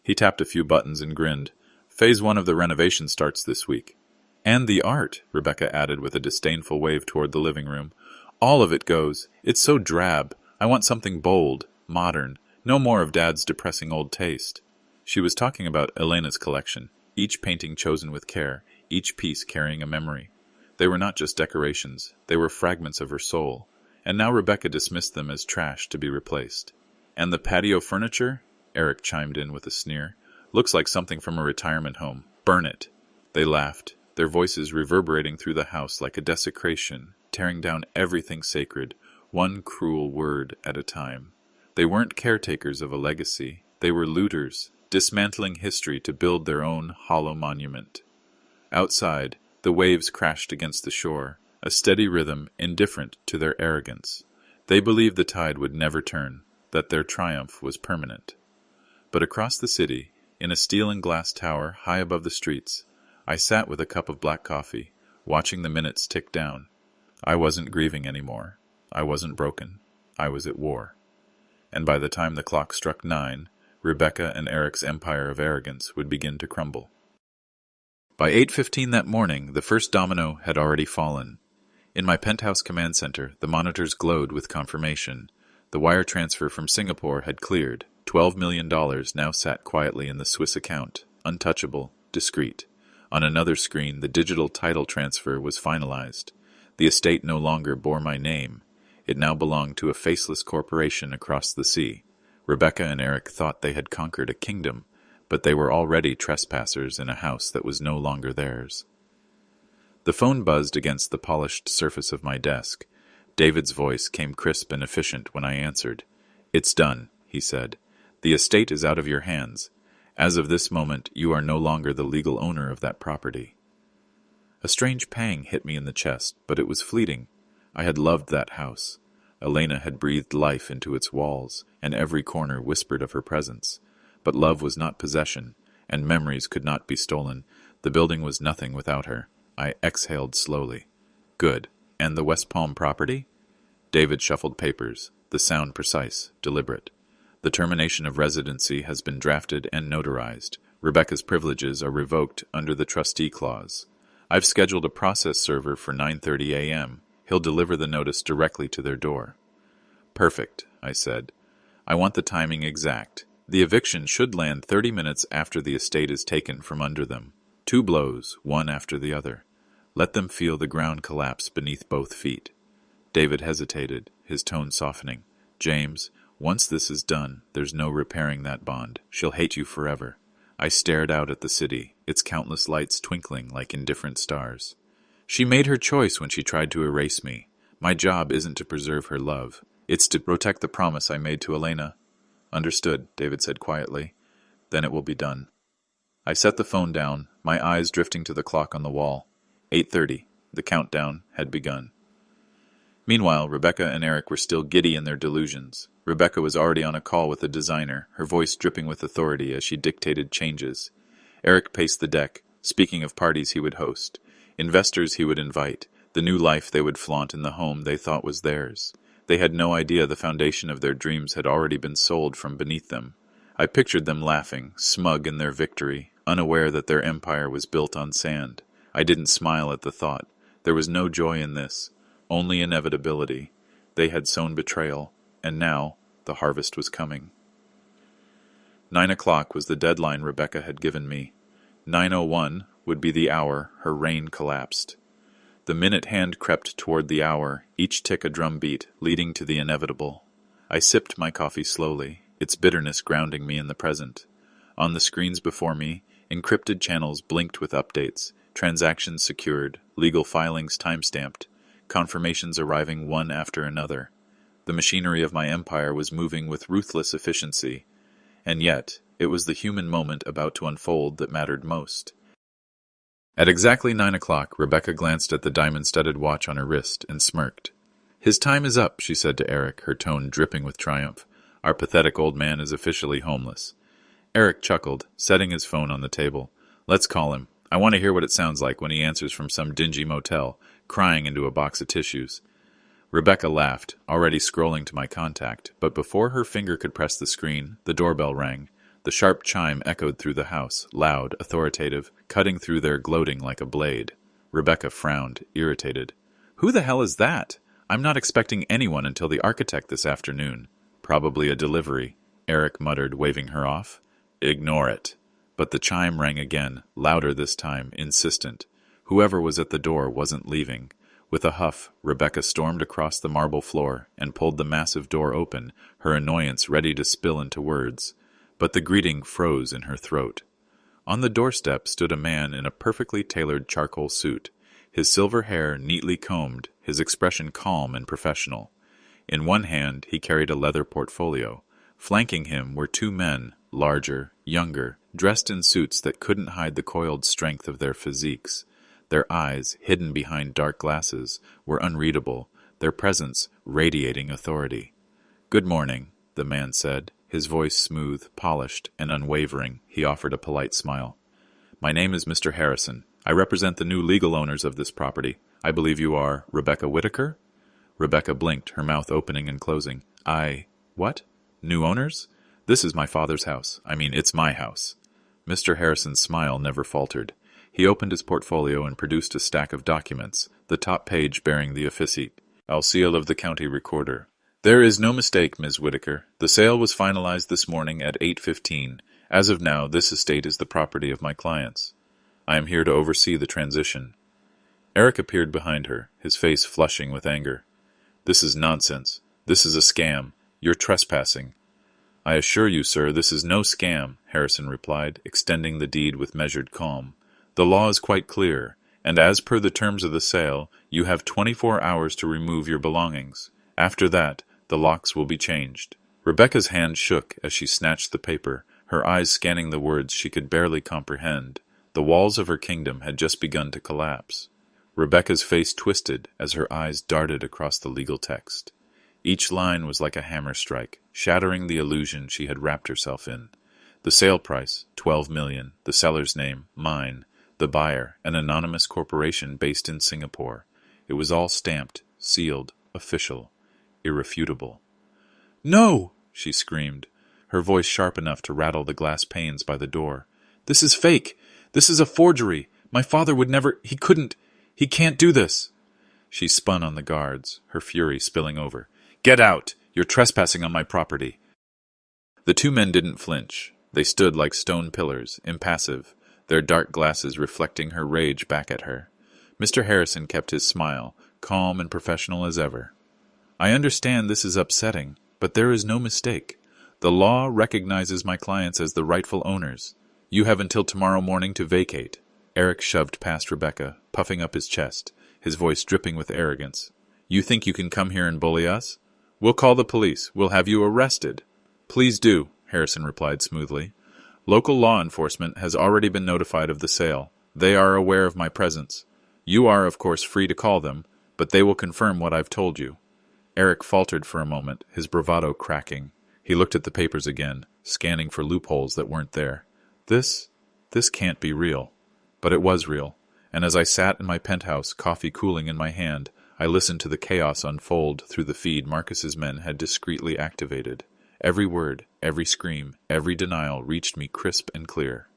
He tapped a few buttons and grinned. "Phase 1 of the renovation starts this week." "And the art," Rebecca added with a disdainful wave toward the living room. "All of it goes. It's so drab. I want something bold, modern. No more of Dad's depressing old taste." She was talking about Elena's collection, each painting chosen with care, each piece carrying a memory. They were not just decorations, they were fragments of her soul, and now Rebecca dismissed them as trash to be replaced. "And the patio furniture?" Eric chimed in with a sneer. "Looks like something from a retirement home. Burn it." They laughed, their voices reverberating through the house like a desecration, tearing down everything sacred, one cruel word at a time. They weren't caretakers of a legacy, they were looters, dismantling history to build their own hollow monument. Outside, the waves crashed against the shore, a steady rhythm indifferent to their arrogance. They believed the tide would never turn, that their triumph was permanent. But across the city, in a steel and glass tower high above the streets, I sat with a cup of black coffee, watching the minutes tick down. I wasn't grieving anymore. I wasn't broken. I was at war. And by the time the clock struck 9, Rebecca and Eric's empire of arrogance would begin to crumble. By 8:15 that morning, the first domino had already fallen. In my penthouse command center, the monitors glowed with confirmation. The wire transfer from Singapore had cleared. $12 million now sat quietly in the Swiss account, untouchable, discreet. On another screen, the digital title transfer was finalized. The estate no longer bore my name. It now belonged to a faceless corporation across the sea. Rebecca and Eric thought they had conquered a kingdom, but they were already trespassers in a house that was no longer theirs. The phone buzzed against the polished surface of my desk. David's voice came crisp and efficient when I answered. "It's done," he said. "The estate is out of your hands. As of this moment, you are no longer the legal owner of that property." A strange pang hit me in the chest, but it was fleeting. I had loved that house. Elena had breathed life into its walls, and every corner whispered of her presence. But love was not possession, and memories could not be stolen. The building was nothing without her. I exhaled slowly. "Good. And the West Palm property?" David shuffled papers, the sound precise, deliberate. "The termination of residency has been drafted and notarized. Rebecca's privileges are revoked under the trustee clause. I've scheduled a process server for 9:30 a.m. He'll deliver the notice directly to their door." "Perfect," I said. "I want the timing exact. The eviction should land 30 minutes after the estate is taken from under them. 2 blows, one after the other. Let them feel the ground collapse beneath both feet." David hesitated, his tone softening. "James, once this is done, there's no repairing that bond. She'll hate you forever." I stared out at the city, its countless lights twinkling like indifferent stars. "She made her choice when she tried to erase me. My job isn't to preserve her love. It's to protect the promise I made to Elena." "Understood," David said quietly. "Then it will be done." I set the phone down, my eyes drifting to the clock on the wall. 8:30. The countdown had begun. Meanwhile, Rebecca and Eric were still giddy in their delusions. Rebecca was already on a call with the designer, her voice dripping with authority as she dictated changes. Eric paced the deck, speaking of parties he would host, investors he would invite, the new life they would flaunt in the home they thought was theirs. They had no idea the foundation of their dreams had already been sold from beneath them. I pictured them laughing, smug in their victory, unaware that their empire was built on sand. I didn't smile at the thought. There was no joy in this, only inevitability. They had sown betrayal, and now the harvest was coming. 9 o'clock was the deadline Rebecca had given me. 9:01 would be the hour her reign collapsed. The minute hand crept toward the hour, each tick a drum beat, leading to the inevitable. I sipped my coffee slowly, its bitterness grounding me in the present. On the screens before me, encrypted channels blinked with updates, transactions secured, legal filings time-stamped, confirmations arriving one after another. The machinery of my empire was moving with ruthless efficiency, and yet it was the human moment about to unfold that mattered most. At exactly 9 o'clock, Rebecca glanced at the diamond-studded watch on her wrist and smirked. His time is up, she said to Eric, her tone dripping with triumph. Our pathetic old man is officially homeless. Eric chuckled, setting his phone on the table. Let's call him. I want to hear what it sounds like when he answers from some dingy motel, crying into a box of tissues. Rebecca laughed, already scrolling to my contact, but before her finger could press the screen, the doorbell rang. The sharp chime echoed through the house, loud, authoritative, cutting through their gloating like a blade. Rebecca frowned, irritated. Who the hell is that? I'm not expecting anyone until the architect this afternoon. Probably a delivery, Eric muttered, waving her off. Ignore it. But the chime rang again, louder this time, insistent. Whoever was at the door wasn't leaving. With a huff, Rebecca stormed across the marble floor and pulled the massive door open, her annoyance ready to spill into words. But the greeting froze in her throat. On the doorstep stood a man in a perfectly tailored charcoal suit, his silver hair neatly combed, his expression calm and professional. In one hand he carried a leather portfolio. Flanking him were two men, larger, younger, dressed in suits that couldn't hide the coiled strength of their physiques. Their eyes, hidden behind dark glasses, were unreadable, their presence radiating authority. "Good morning," the man said, his voice smooth, polished, and unwavering. He offered a polite smile. "My name is Mr. Harrison. I represent the new legal owners of this property. I believe you are Rebecca Whittaker?" Rebecca blinked, her mouth opening and closing. What? New owners? This is my father's house. It's my house." Mr. Harrison's smile never faltered. He opened his portfolio and produced a stack of documents, the top page bearing the official seal of the county recorder. "There is no mistake, Ms. Whittaker. The sale was finalized this morning at 8:15. As of now, this estate is the property of my clients. I am here to oversee the transition." Eric appeared behind her, his face flushing with anger. "This is nonsense. This is a scam. You're trespassing." "I assure you, sir, this is no scam," Harrison replied, extending the deed with measured calm. "The law is quite clear, and as per the terms of the sale, you have 24 hours to remove your belongings. After that, the locks will be changed." Rebecca's hand shook as she snatched the paper, her eyes scanning the words she could barely comprehend. The walls of her kingdom had just begun to collapse. Rebecca's face twisted as her eyes darted across the legal text. Each line was like a hammer strike, shattering the illusion she had wrapped herself in. The sale price, $12 million, the seller's name, mine, the buyer, an anonymous corporation based in Singapore. It was all stamped, sealed, official, irrefutable. "No!" she screamed, her voice sharp enough to rattle the glass panes by the door. "This is fake! This is a forgery! My father would never— He can't do this!" She spun on the guards, her fury spilling over. "Get out! You're trespassing on my property!" The two men didn't flinch. They stood like stone pillars, impassive, their dark glasses reflecting her rage back at her. Mr. Harrison kept his smile, calm and professional as ever. "I understand this is upsetting, but there is no mistake. The law recognizes my clients as the rightful owners. You have until tomorrow morning to vacate." Eric shoved past Rebecca, puffing up his chest, his voice dripping with arrogance. "You think you can come here and bully us? We'll call the police. We'll have you arrested." "Please do," Harrison replied smoothly. "Local law enforcement has already been notified of the sale. They are aware of my presence. You are, of course, free to call them, but they will confirm what I've told you." Eric faltered for a moment, his bravado cracking. He looked at the papers again, scanning for loopholes that weren't there. This can't be real. But it was real, and as I sat in my penthouse, coffee cooling in my hand, I listened to the chaos unfold through the feed Marcus's men had discreetly activated. Every word, every scream, every denial reached me crisp and clear.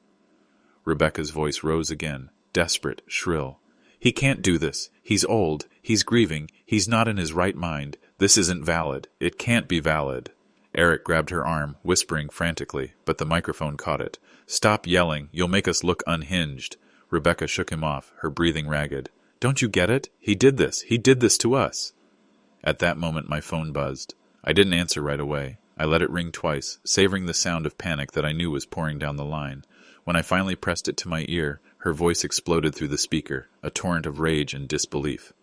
Rebecca's voice rose again, desperate, shrill. "He can't do this. He's old. He's grieving. He's not in his right mind. This isn't valid. It can't be valid." Eric grabbed her arm, whispering frantically, but the microphone caught it. "Stop yelling. You'll make us look unhinged." Rebecca shook him off, her breathing ragged. "Don't you get it? He did this. He did this to us." At that moment my phone buzzed. I didn't answer right away. I let it ring twice, savoring the sound of panic that I knew was pouring down the line. When I finally pressed it to my ear, her voice exploded through the speaker, a torrent of rage and disbelief.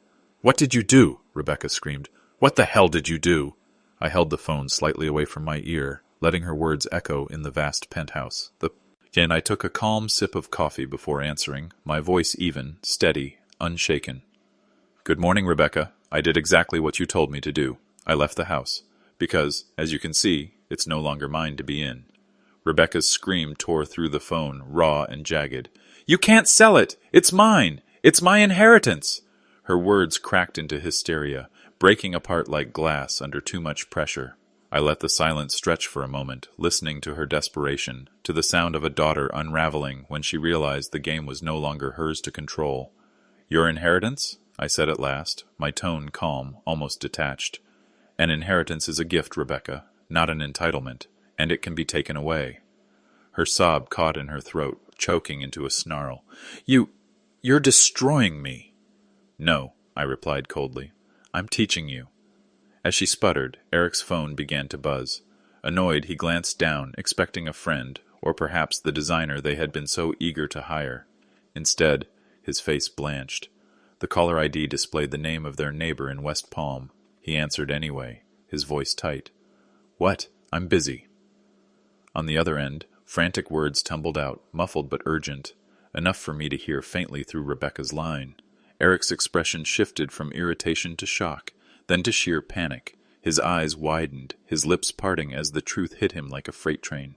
"What did you do?" Rebecca screamed. "What the hell did you do?" I held the phone slightly away from my ear, letting her words echo in the vast penthouse. Again, I took a calm sip of coffee before answering, my voice even, steady, unshaken. "Good morning, Rebecca. I did exactly what you told me to do. I left the house. Because, as you can see, it's no longer mine to be in. Rebecca's scream tore through the phone, raw and jagged. You can't sell it! It's mine! It's my inheritance! Her words cracked into hysteria, breaking apart like glass under too much pressure. I let the silence stretch for a moment, listening to her desperation, to the sound of a daughter unraveling when she realized the game was no longer hers to control. Your inheritance? I said at last, my tone calm, almost detached. An inheritance is a gift, Rebecca, not an entitlement, and it can be taken away. Her sob caught in her throat, choking into a snarl. You're destroying me. No, I replied coldly. I'm teaching you. As she sputtered, Eric's phone began to buzz. Annoyed, he glanced down, expecting a friend, or perhaps the designer they had been so eager to hire. Instead, his face blanched. The caller ID displayed the name of their neighbor in West Palm. He answered anyway, his voice tight. What? I'm busy. On the other end, frantic words tumbled out, muffled but urgent, enough for me to hear faintly through Rebecca's line. Eric's expression shifted from irritation to shock, then to sheer panic. His eyes widened, his lips parting as the truth hit him like a freight train.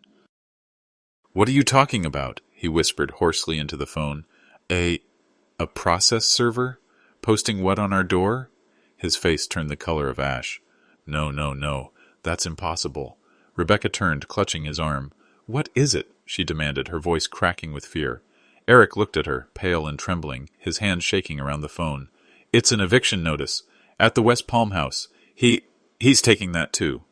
What are you talking about? He whispered hoarsely into the phone. A process server? Posting what on our door? His face turned the color of ash. No. That's impossible. Rebecca turned, clutching his arm. What is it? She demanded, her voice cracking with fear. Eric looked at her, pale and trembling, his hand shaking around the phone. It's an eviction notice. At the West Palm house. He's taking that too.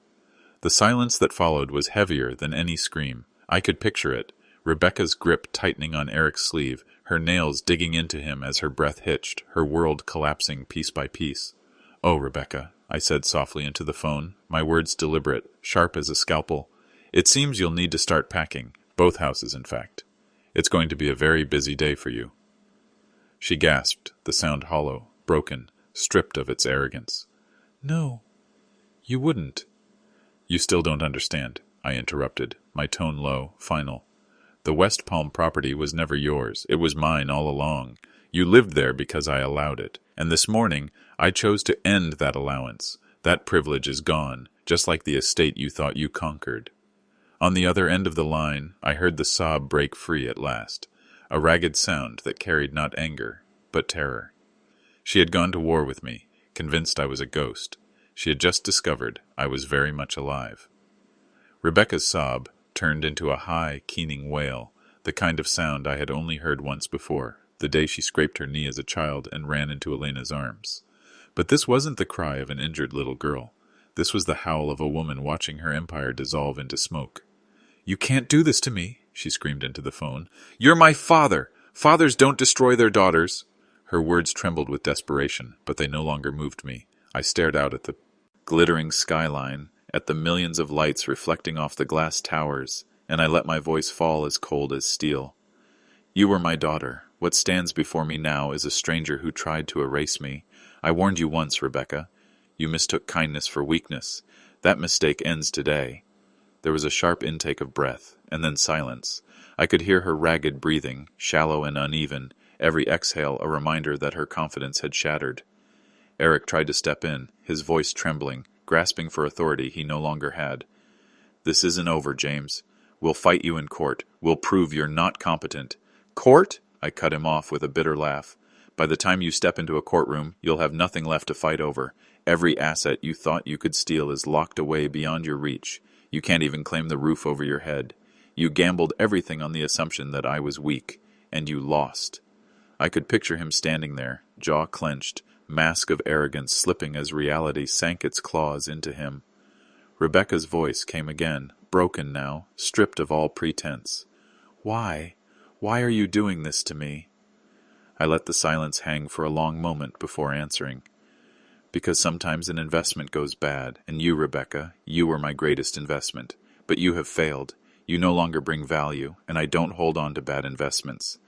The silence that followed was heavier than any scream. I could picture it. Rebecca's grip tightening on Eric's sleeve, her nails digging into him as her breath hitched, her world collapsing piece by piece. Oh, Rebecca, I said softly into the phone, my words deliberate, sharp as a scalpel. It seems you'll need to start packing, both houses in fact. It's going to be a very busy day for you. She gasped, the sound hollow, broken, stripped of its arrogance. No, you wouldn't. You still don't understand, I interrupted, my tone low, final. The West Palm property was never yours. It was mine all along. You lived there because I allowed it. And this morning, I chose to end that allowance. That privilege is gone, just like the estate you thought you conquered. On the other end of the line, I heard the sob break free at last, a ragged sound that carried not anger, but terror. She had gone to war with me, convinced I was a ghost. She had just discovered I was very much alive. Rebecca's sob turned into a high, keening wail, the kind of sound I had only heard once before, the day she scraped her knee as a child and ran into Elena's arms. But this wasn't the cry of an injured little girl. This was the howl of a woman watching her empire dissolve into smoke. You can't do this to me, she screamed into the phone. You're my father! Fathers don't destroy their daughters! Her words trembled with desperation, but they no longer moved me. I stared out at the glittering skyline, at the millions of lights reflecting off the glass towers, and I let my voice fall as cold as steel. You were my daughter. What stands before me now is a stranger who tried to erase me. I warned you once, Rebecca. You mistook kindness for weakness. That mistake ends today. There was a sharp intake of breath, and then silence. I could hear her ragged breathing, shallow and uneven, every exhale a reminder that her confidence had shattered. Eric tried to step in, his voice trembling, grasping for authority he no longer had. This isn't over, James. We'll fight you in court. We'll prove you're not competent. Court? I cut him off with a bitter laugh. By the time you step into a courtroom, you'll have nothing left to fight over. Every asset you thought you could steal is locked away beyond your reach. You can't even claim the roof over your head. You gambled everything on the assumption that I was weak, and you lost. I could picture him standing there, jaw clenched, mask of arrogance slipping as reality sank its claws into him. Rebecca's voice came again, broken now, stripped of all pretense. Why? Why are you doing this to me? I let the silence hang for a long moment before answering. Because sometimes an investment goes bad, and you, Rebecca, you were my greatest investment. But you have failed. You no longer bring value, and I don't hold on to bad investments.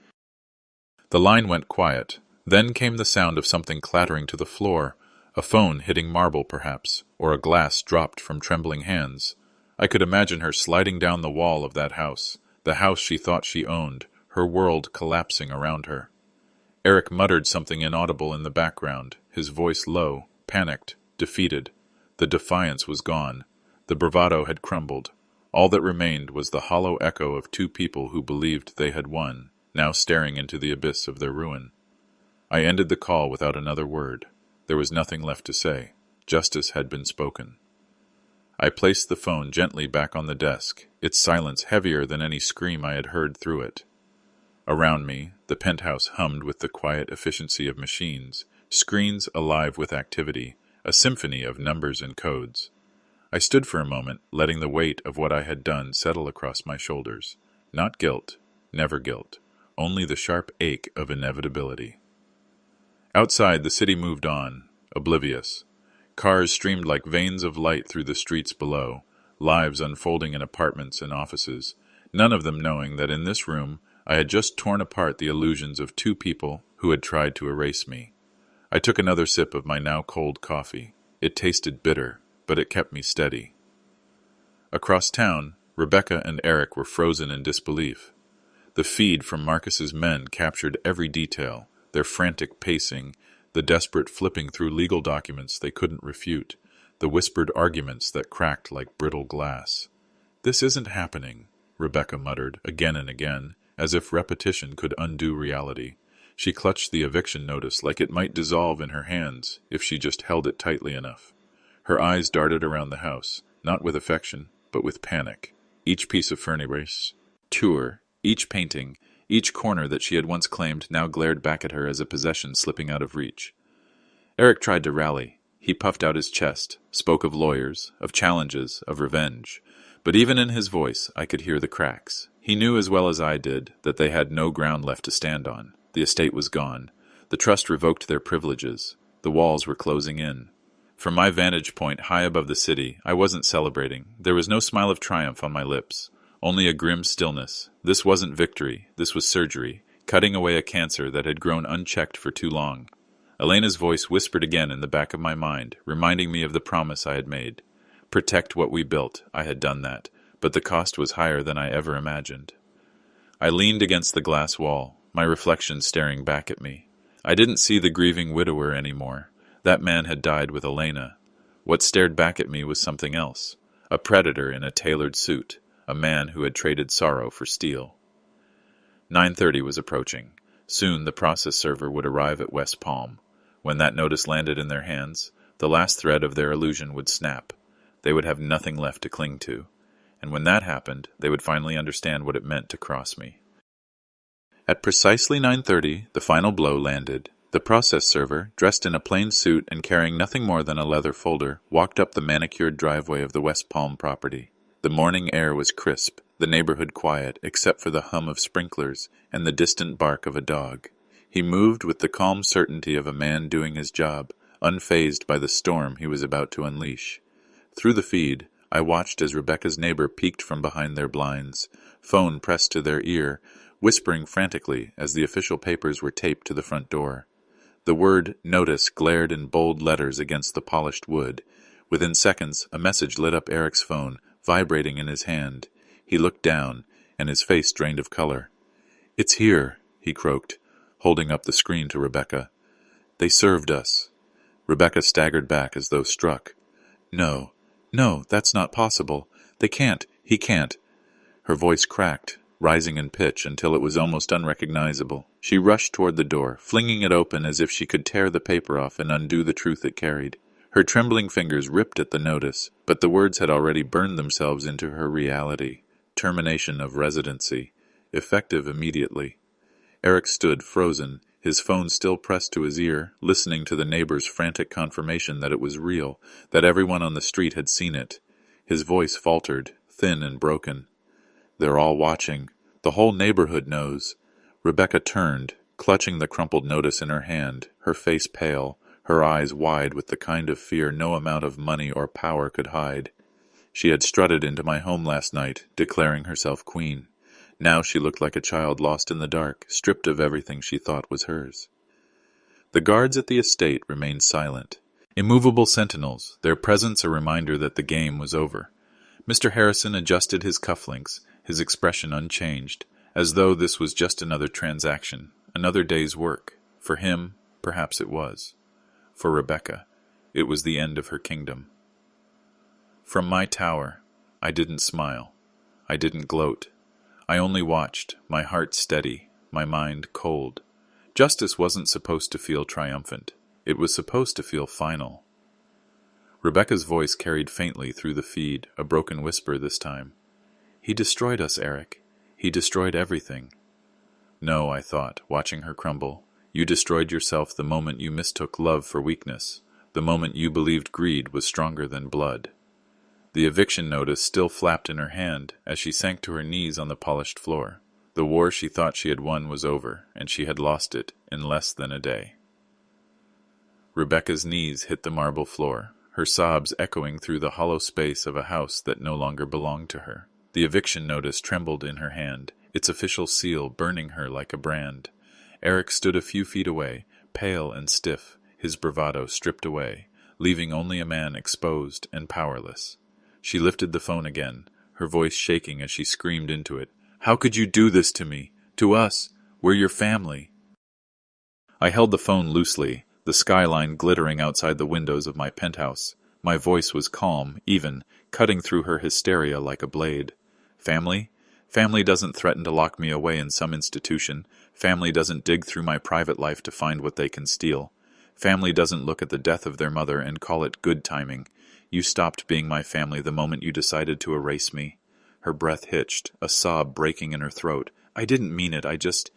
The line went quiet. Then came the sound of something clattering to the floor, a phone hitting marble perhaps, or a glass dropped from trembling hands. I could imagine her sliding down the wall of that house, the house she thought she owned, her world collapsing around her. Eric muttered something inaudible in the background, his voice low, panicked, defeated. The defiance was gone. The bravado had crumbled. All that remained was the hollow echo of two people who believed they had won, now staring into the abyss of their ruin. I ended the call without another word. There was nothing left to say. Justice had been spoken. I placed the phone gently back on the desk, its silence heavier than any scream I had heard through it. Around me, the penthouse hummed with the quiet efficiency of machines, screens alive with activity, a symphony of numbers and codes. I stood for a moment, letting the weight of what I had done settle across my shoulders. Not guilt, never guilt, only the sharp ache of inevitability. Outside, the city moved on, oblivious. Cars streamed like veins of light through the streets below, lives unfolding in apartments and offices, none of them knowing that in this room I had just torn apart the illusions of two people who had tried to erase me. I took another sip of my now cold coffee. It tasted bitter, but it kept me steady. Across town, Rebecca and Eric were frozen in disbelief. The feed from Marcus's men captured every detail, their frantic pacing, the desperate flipping through legal documents they couldn't refute, the whispered arguments that cracked like brittle glass. "This isn't happening," Rebecca muttered again and again, as if repetition could undo reality. She clutched the eviction notice like it might dissolve in her hands if she just held it tightly enough. Her eyes darted around the house, not with affection, but with panic. Each piece of furniture, each painting, each corner that she had once claimed now glared back at her as a possession slipping out of reach. Eric tried to rally. He puffed out his chest, spoke of lawyers, of challenges, of revenge. But even in his voice, I could hear the cracks. He knew as well as I did that they had no ground left to stand on. The estate was gone. The trust revoked their privileges. The walls were closing in. From my vantage point high above the city, I wasn't celebrating. There was no smile of triumph on my lips. Only a grim stillness. This wasn't victory. This was surgery, cutting away a cancer that had grown unchecked for too long. Elena's voice whispered again in the back of my mind, reminding me of the promise I had made. Protect what we built. I had done that, but the cost was higher than I ever imagined. I leaned against the glass wall, my reflection staring back at me. I didn't see the grieving widower anymore. That man had died with Elena. What stared back at me was something else. A predator in a tailored suit. A man who had traded sorrow for steel. 9:30 was approaching. Soon the process server would arrive at West Palm. When that notice landed in their hands, the last thread of their illusion would snap. They would have nothing left to cling to. And when that happened, they would finally understand what it meant to cross me. At precisely 9:30, the final blow landed. The process server, dressed in a plain suit and carrying nothing more than a leather folder, walked up the manicured driveway of the West Palm property. The morning air was crisp, the neighborhood quiet, except for the hum of sprinklers and the distant bark of a dog. He moved with the calm certainty of a man doing his job, unfazed by the storm he was about to unleash. Through the feed, I watched as Rebecca's neighbor peeked from behind their blinds, phone pressed to their ear, whispering frantically as the official papers were taped to the front door. The word "notice" glared in bold letters against the polished wood. Within seconds, a message lit up Eric's phone, vibrating in his hand. He looked down, and his face drained of color. "It's here," he croaked, holding up the screen to Rebecca. "They served us." Rebecca staggered back as though struck. No, that's not possible. They can't. He can't." Her voice cracked, rising in pitch until it was almost unrecognizable. She rushed toward the door, flinging it open as if she could tear the paper off and undo the truth it carried. Her trembling fingers ripped at the notice, but the words had already burned themselves into her reality. Termination of residency. Effective immediately. Eric stood frozen, his phone still pressed to his ear, listening to the neighbor's frantic confirmation that it was real, that everyone on the street had seen it. His voice faltered, thin and broken. "They're all watching. The whole neighborhood knows." Rebecca turned, clutching the crumpled notice in her hand, her face pale, her eyes wide with the kind of fear no amount of money or power could hide. She had strutted into my home last night, declaring herself queen. Now she looked like a child lost in the dark, stripped of everything she thought was hers. The guards at the estate remained silent. Immovable sentinels, their presence a reminder that the game was over. Mr. Harrison adjusted his cufflinks, his expression unchanged, as though this was just another transaction, another day's work. For him, perhaps it was. For Rebecca, It was the end of her kingdom. From my tower, I didn't smile. I didn't gloat. I only watched, my heart steady, my mind cold. Justice wasn't supposed to feel triumphant. It was supposed to feel final. Rebecca's voice carried faintly through the feed, a broken whisper this time. He destroyed us, Eric. He destroyed everything. No, I thought, watching her crumble. You destroyed yourself the moment you mistook love for weakness, the moment you believed greed was stronger than blood. The eviction notice still flapped in her hand as she sank to her knees on the polished floor. The war she thought she had won was over, and she had lost it in less than a day. Rebecca's knees hit the marble floor, her sobs echoing through the hollow space of a house that no longer belonged to her. The eviction notice trembled in her hand, its official seal burning her like a brand. Eric stood a few feet away, pale and stiff, his bravado stripped away, leaving only a man exposed and powerless. She lifted the phone again, her voice shaking as she screamed into it. "How could you do this to me? To us? We're your family." I held the phone loosely, the skyline glittering outside the windows of my penthouse. My voice was calm, even, cutting through her hysteria like a blade. Family? Family doesn't threaten to lock me away in some institution. Family doesn't dig through my private life to find what they can steal. Family doesn't look at the death of their mother and call it good timing. You stopped being my family the moment you decided to erase me. Her breath hitched, a sob breaking in her throat. I didn't mean it,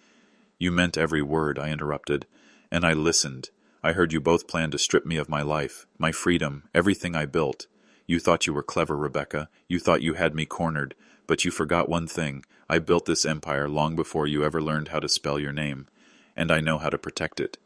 You meant every word, I interrupted. And I listened. I heard you both plan to strip me of my life, my freedom, everything I built. You thought you were clever, Rebecca. You thought you had me cornered. But you forgot one thing. I built this empire long before you ever learned how to spell your name. And I know how to protect it.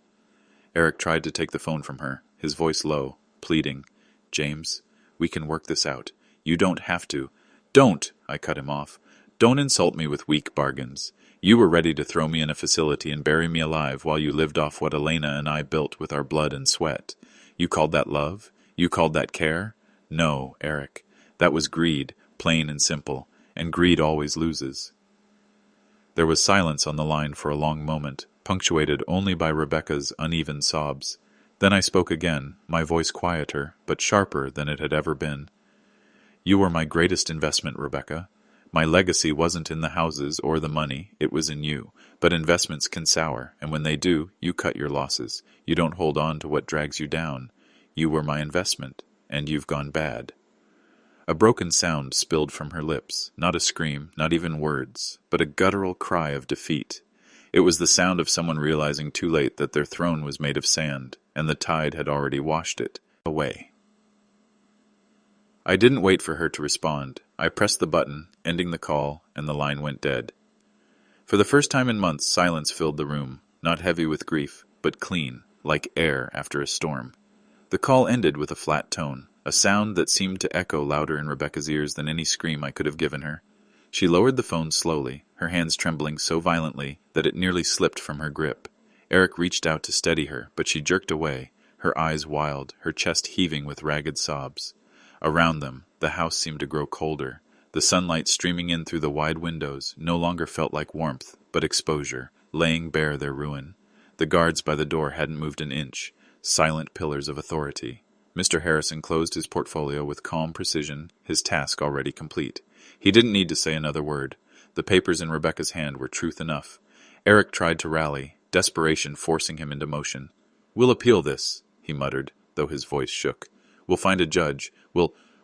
Eric tried to take the phone from her, his voice low, pleading. "James, we can work this out. You don't have to." "Don't!" I cut him off. "Don't insult me with weak bargains. You were ready to throw me in a facility and bury me alive while you lived off what Elena and I built with our blood and sweat. You called that love? You called that care? No, Eric. That was greed, plain and simple, and greed always loses." There was silence on the line for a long moment, punctuated only by Rebecca's uneven sobs. Then I spoke again, my voice quieter, but sharper than it had ever been. "You were my greatest investment, Rebecca. My legacy wasn't in the houses or the money, it was in you. But investments can sour, and when they do, you cut your losses. You don't hold on to what drags you down. You were my investment, and you've gone bad." A broken sound spilled from her lips, not a scream, not even words, but a guttural cry of defeat. It was the sound of someone realizing too late that their throne was made of sand, and the tide had already washed it away. I didn't wait for her to respond. I pressed the button, ending the call, and the line went dead. For the first time in months, silence filled the room, not heavy with grief, but clean, like air after a storm. The call ended with a flat tone, a sound that seemed to echo louder in Rebecca's ears than any scream I could have given her. She lowered the phone slowly, her hands trembling so violently that it nearly slipped from her grip. Eric reached out to steady her, but she jerked away, her eyes wild, her chest heaving with ragged sobs. Around them, the house seemed to grow colder. The sunlight streaming in through the wide windows no longer felt like warmth, but exposure, laying bare their ruin. The guards by the door hadn't moved an inch, silent pillars of authority. Mr. Harrison closed his portfolio with calm precision, his task already complete. He didn't need to say another word. The papers in Rebecca's hand were truth enough. Eric tried to rally, desperation forcing him into motion. "We'll appeal this," he muttered, though his voice shook. "We'll find a judge.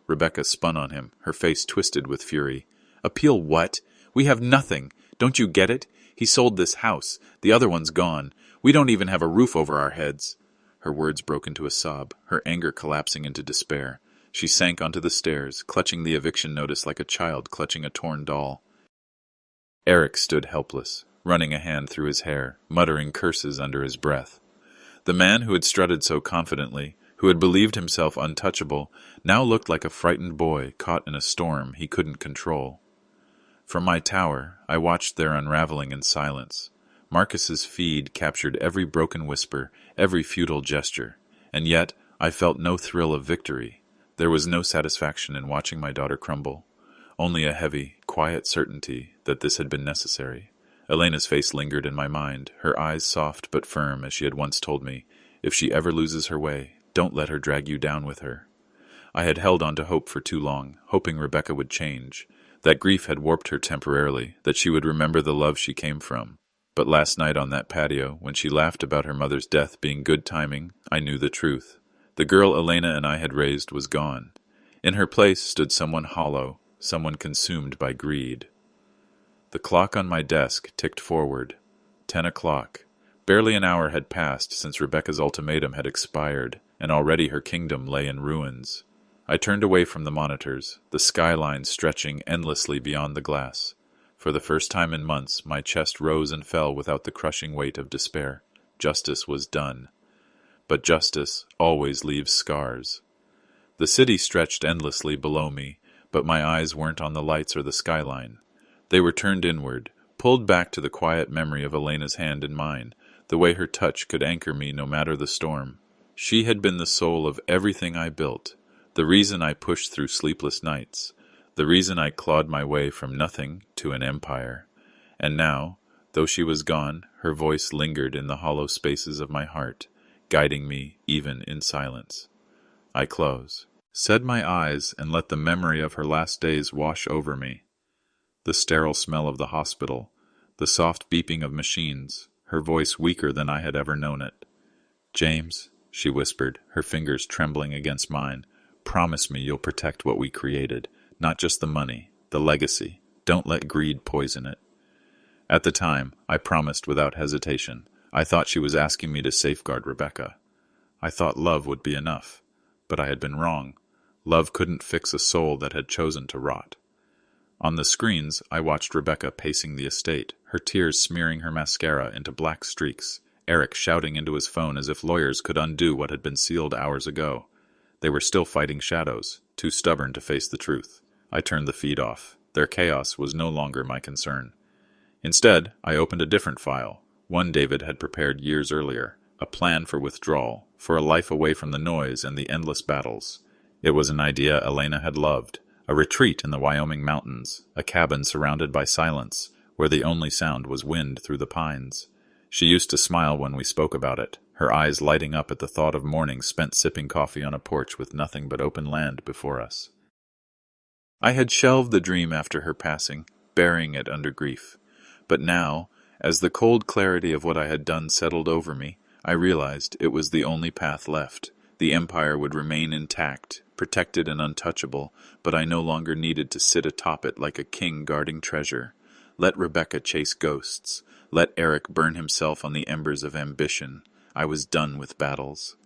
Rebecca spun on him, her face twisted with fury. "Appeal what? We have nothing. Don't you get it? He sold this house. The other one's gone. We don't even have a roof over our heads." Her words broke into a sob, her anger collapsing into despair. She sank onto the stairs, clutching the eviction notice like a child clutching a torn doll. Eric stood helpless, running a hand through his hair, muttering curses under his breath. The man who had strutted so confidently, who had believed himself untouchable, now looked like a frightened boy caught in a storm he couldn't control. From my tower, I watched their unraveling in silence. Marcus's feed captured every broken whisper, every futile gesture, and yet I felt no thrill of victory. There was no satisfaction in watching my daughter crumble, only a heavy, quiet certainty that this had been necessary. Elena's face lingered in my mind, her eyes soft but firm as she had once told me, "If she ever loses her way, Don't let her drag you down with her. I had held on to hope for too long, hoping Rebecca would change. That grief had warped her temporarily, that she would remember the love she came from. But last night on that patio, when she laughed about her mother's death being good timing, I knew the truth. The girl Elena and I had raised was gone. In her place stood someone hollow, someone consumed by greed. The clock on my desk ticked forward. 10 o'clock. Barely an hour had passed since Rebecca's ultimatum had expired, and already her kingdom lay in ruins. I turned away from the monitors, the skyline stretching endlessly beyond the glass. For the first time in months, my chest rose and fell without the crushing weight of despair. Justice was done. But justice always leaves scars. The city stretched endlessly below me, but my eyes weren't on the lights or the skyline. They were turned inward, pulled back to the quiet memory of Elena's hand in mine, the way her touch could anchor me no matter the storm. She had been the soul of everything I built, the reason I pushed through sleepless nights, the reason I clawed my way from nothing to an empire. And now, though she was gone, her voice lingered in the hollow spaces of my heart, guiding me even in silence. I close, said my eyes, and let the memory of her last days wash over me. The sterile smell of the hospital, the soft beeping of machines, her voice weaker than I had ever known it. "James," she whispered, her fingers trembling against mine, "promise me you'll protect what we created, not just the money, the legacy. Don't let greed poison it." At the time, I promised without hesitation. I thought she was asking me to safeguard Rebecca. I thought love would be enough, but I had been wrong. Love couldn't fix a soul that had chosen to rot. On the screens, I watched Rebecca pacing the estate, her tears smearing her mascara into black streaks, Eric shouting into his phone as if lawyers could undo what had been sealed hours ago. They were still fighting shadows, too stubborn to face the truth. I turned the feed off. Their chaos was no longer my concern. Instead, I opened a different file, one David had prepared years earlier, a plan for withdrawal, for a life away from the noise and the endless battles. It was an idea Elena had loved, a retreat in the Wyoming mountains, a cabin surrounded by silence, where the only sound was wind through the pines. She used to smile when we spoke about it, her eyes lighting up at the thought of mornings spent sipping coffee on a porch with nothing but open land before us. I had shelved the dream after her passing, burying it under grief. But now, as the cold clarity of what I had done settled over me, I realized it was the only path left. The empire would remain intact, protected and untouchable, but I no longer needed to sit atop it like a king guarding treasure. Let Rebecca chase ghosts. Let Eric burn himself on the embers of ambition. I was done with battles.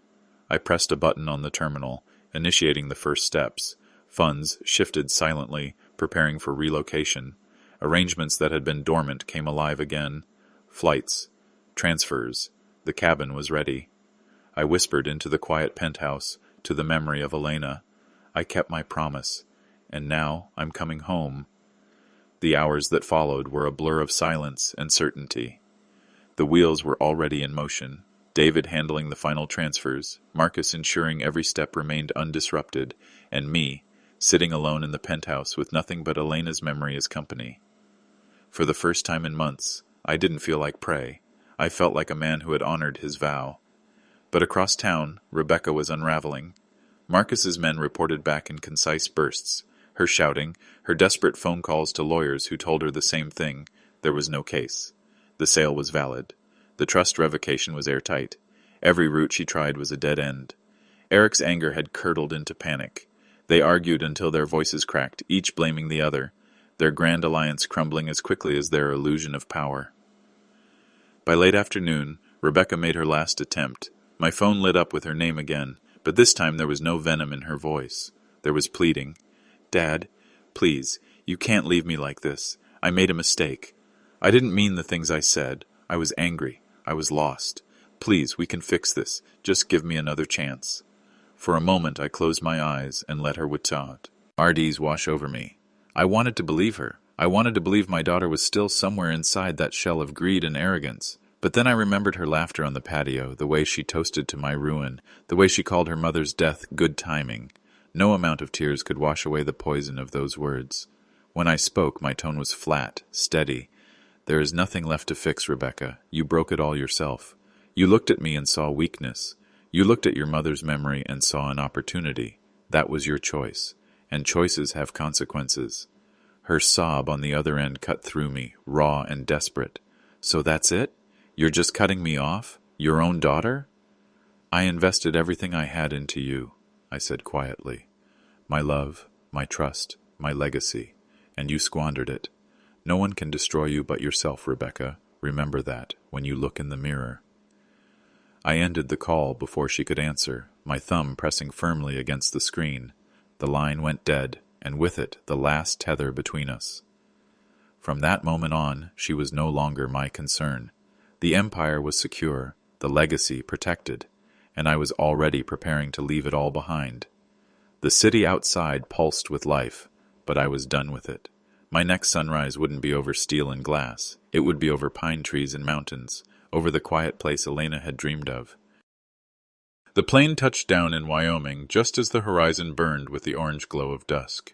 I pressed a button on the terminal, initiating the first steps. Funds shifted silently, preparing for relocation. Arrangements that had been dormant came alive again. Flights, transfers. The cabin was ready. I whispered into the quiet penthouse, to the memory of Elena. I kept my promise, and now I'm coming home. The hours that followed were a blur of silence and certainty. The wheels were already in motion, David handling the final transfers, Marcus ensuring every step remained undisrupted, and me, sitting alone in the penthouse with nothing but Elena's memory as company. For the first time in months, I didn't feel like prey. I felt like a man who had honored his vow. But across town, Rebecca was unraveling. Marcus's men reported back in concise bursts, her shouting, her desperate phone calls to lawyers who told her the same thing. There was no case. The sale was valid. The trust revocation was airtight. Every route she tried was a dead end. Eric's anger had curdled into panic. They argued until their voices cracked, each blaming the other, their grand alliance crumbling as quickly as their illusion of power. By late afternoon, Rebecca made her last attempt. My phone lit up with her name again, but this time there was no venom in her voice. There was pleading. "Dad, please, you can't leave me like this. I made a mistake. I didn't mean the things I said. I was angry. I was lost. Please, we can fix this. Just give me another chance." For a moment I closed my eyes and let her RDs wash over me. I wanted to believe her. I wanted to believe my daughter was still somewhere inside that shell of greed and arrogance. But then I remembered her laughter on the patio, the way she toasted to my ruin, the way she called her mother's death good timing. No amount of tears could wash away the poison of those words. When I spoke, my tone was flat, steady. "There is nothing left to fix, Rebecca. You broke it all yourself. You looked at me and saw weakness. You looked at your mother's memory and saw an opportunity. That was your choice, and choices have consequences. Her sob on the other end cut through me, raw and desperate. So that's it? You're just cutting me off? Your own daughter? I invested everything I had into you, I said quietly. My love, my trust, my legacy, and you squandered it. No one can destroy you but yourself, Rebecca. Remember that when you look in the mirror. I ended the call before she could answer, my thumb pressing firmly against the screen. The line went dead, and with it the last tether between us. From that moment on, she was no longer my concern. The empire was secure, the legacy protected, and I was already preparing to leave it all behind. The city outside pulsed with life, but I was done with it. My next sunrise wouldn't be over steel and glass. It would be over pine trees and mountains, over the quiet place Elena had dreamed of. The plane touched down in Wyoming just as the horizon burned with the orange glow of dusk.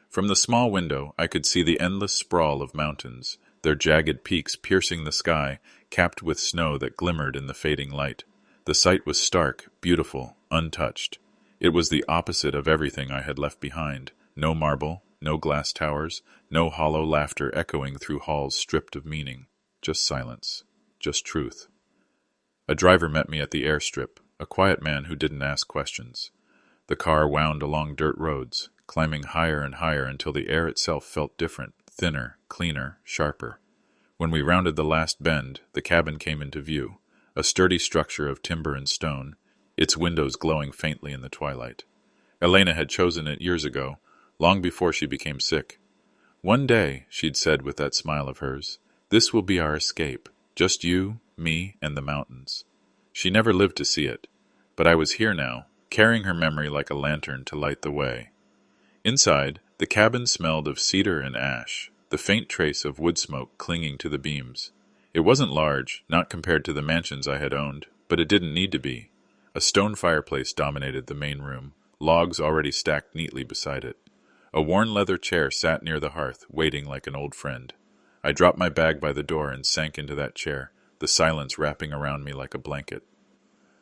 From the small window, I could see the endless sprawl of mountains, their jagged peaks piercing the sky, capped with snow that glimmered in the fading light. The sight was stark, beautiful, untouched. It was the opposite of everything I had left behind. No marble, no glass towers, no hollow laughter echoing through halls stripped of meaning. Just silence. Just truth. A driver met me at the airstrip, a quiet man who didn't ask questions. The car wound along dirt roads, climbing higher and higher until the air itself felt different, thinner, cleaner, sharper. When we rounded the last bend, the cabin came into view, a sturdy structure of timber and stone, its windows glowing faintly in the twilight. Elena had chosen it years ago, long before she became sick. One day, she'd said with that smile of hers, this will be our escape, just you, me, and the mountains. She never lived to see it, but I was here now, carrying her memory like a lantern to light the way. Inside, the cabin smelled of cedar and ash, the faint trace of wood smoke clinging to the beams. It wasn't large, not compared to the mansions I had owned, but it didn't need to be. A stone fireplace dominated the main room, logs already stacked neatly beside it. A worn leather chair sat near the hearth, waiting like an old friend. I dropped my bag by the door and sank into that chair, the silence wrapping around me like a blanket.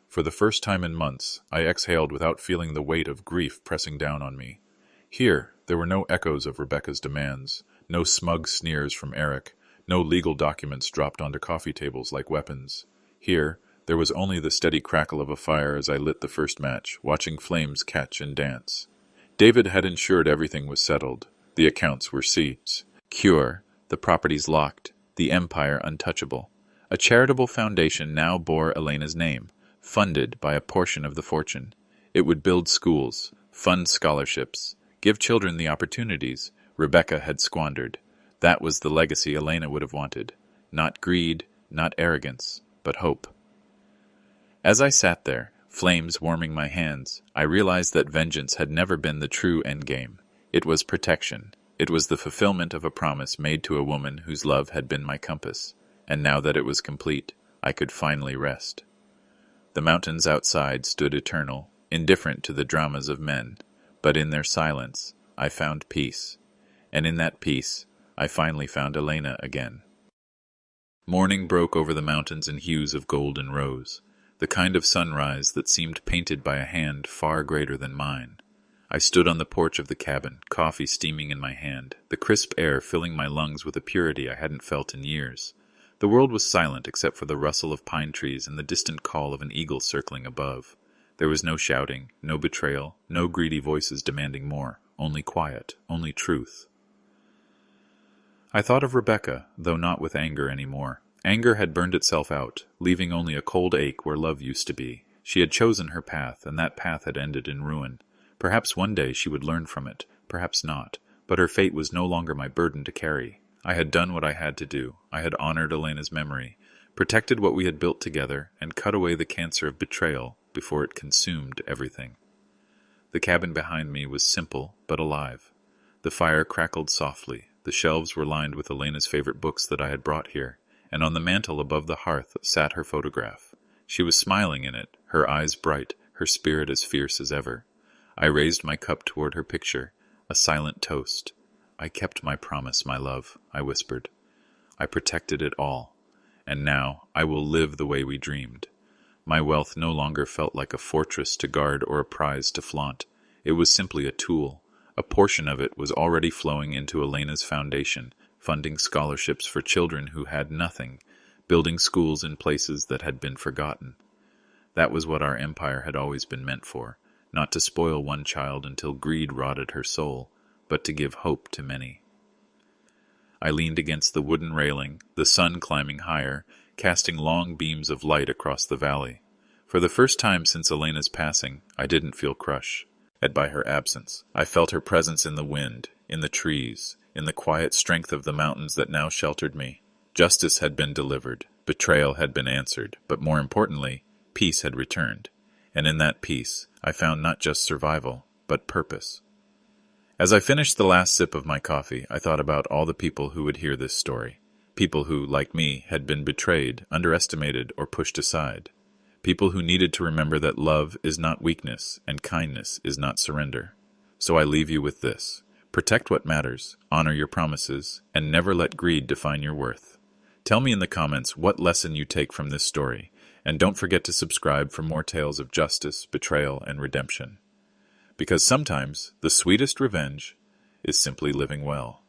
For the first time in months, I exhaled without feeling the weight of grief pressing down on me. Here, there were no echoes of Rebecca's demands, no smug sneers from Eric, no legal documents dropped onto coffee tables like weapons. Here, there was only the steady crackle of a fire as I lit the first match, watching flames catch and dance. David had ensured everything was settled. The accounts were seats. Cure, the properties locked, the empire untouchable. A charitable foundation now bore Elena's name, funded by a portion of the fortune. It would build schools, fund scholarships, give children the opportunities Rebecca had squandered. That was the legacy Elena would have wanted. Not greed, not arrogance, but hope. As I sat there, flames warming my hands, I realized that vengeance had never been the true endgame. It was protection. It was the fulfillment of a promise made to a woman whose love had been my compass, and now that it was complete, I could finally rest. The mountains outside stood eternal, indifferent to the dramas of men, but in their silence, I found peace, and in that peace, I finally found Elena again. Morning broke over the mountains in hues of gold and rose, the kind of sunrise that seemed painted by a hand far greater than mine. I stood on the porch of the cabin, coffee steaming in my hand, the crisp air filling my lungs with a purity I hadn't felt in years. The world was silent except for the rustle of pine trees and the distant call of an eagle circling above. There was no shouting, no betrayal, no greedy voices demanding more, only quiet, only truth. I thought of Rebecca, though not with anger anymore. Anger had burned itself out, leaving only a cold ache where love used to be. She had chosen her path, and that path had ended in ruin. Perhaps one day she would learn from it, perhaps not, but her fate was no longer my burden to carry. I had done what I had to do. I had honored Elena's memory, protected what we had built together, and cut away the cancer of betrayal before it consumed everything. The cabin behind me was simple but alive. The fire crackled softly, the shelves were lined with Elena's favorite books that I had brought here, and on the mantel above the hearth sat her photograph. She was smiling in it, her eyes bright, her spirit as fierce as ever. I raised my cup toward her picture, a silent toast. I kept my promise, my love, I whispered. I protected it all, and now I will live the way we dreamed. My wealth no longer felt like a fortress to guard or a prize to flaunt. It was simply a tool. A portion of it was already flowing into Elena's foundation, funding scholarships for children who had nothing, building schools in places that had been forgotten. That was what our empire had always been meant for, not to spoil one child until greed rotted her soul, but to give hope to many. I leaned against the wooden railing, the sun climbing higher, casting long beams of light across the valley. For the first time since Elena's passing, I didn't feel crushed by her absence. I felt her presence in the wind, in the trees, in the quiet strength of the mountains that now sheltered me. Justice had been delivered, betrayal had been answered, but more importantly, peace had returned. And in that peace, I found not just survival, but purpose. As I finished the last sip of my coffee, I thought about all the people who would hear this story. People who, like me, had been betrayed, underestimated, or pushed aside. People who needed to remember that love is not weakness and kindness is not surrender. So I leave you with this. Protect what matters, honor your promises, and never let greed define your worth. Tell me in the comments what lesson you take from this story, and don't forget to subscribe for more tales of justice, betrayal, and redemption. Because sometimes the sweetest revenge is simply living well.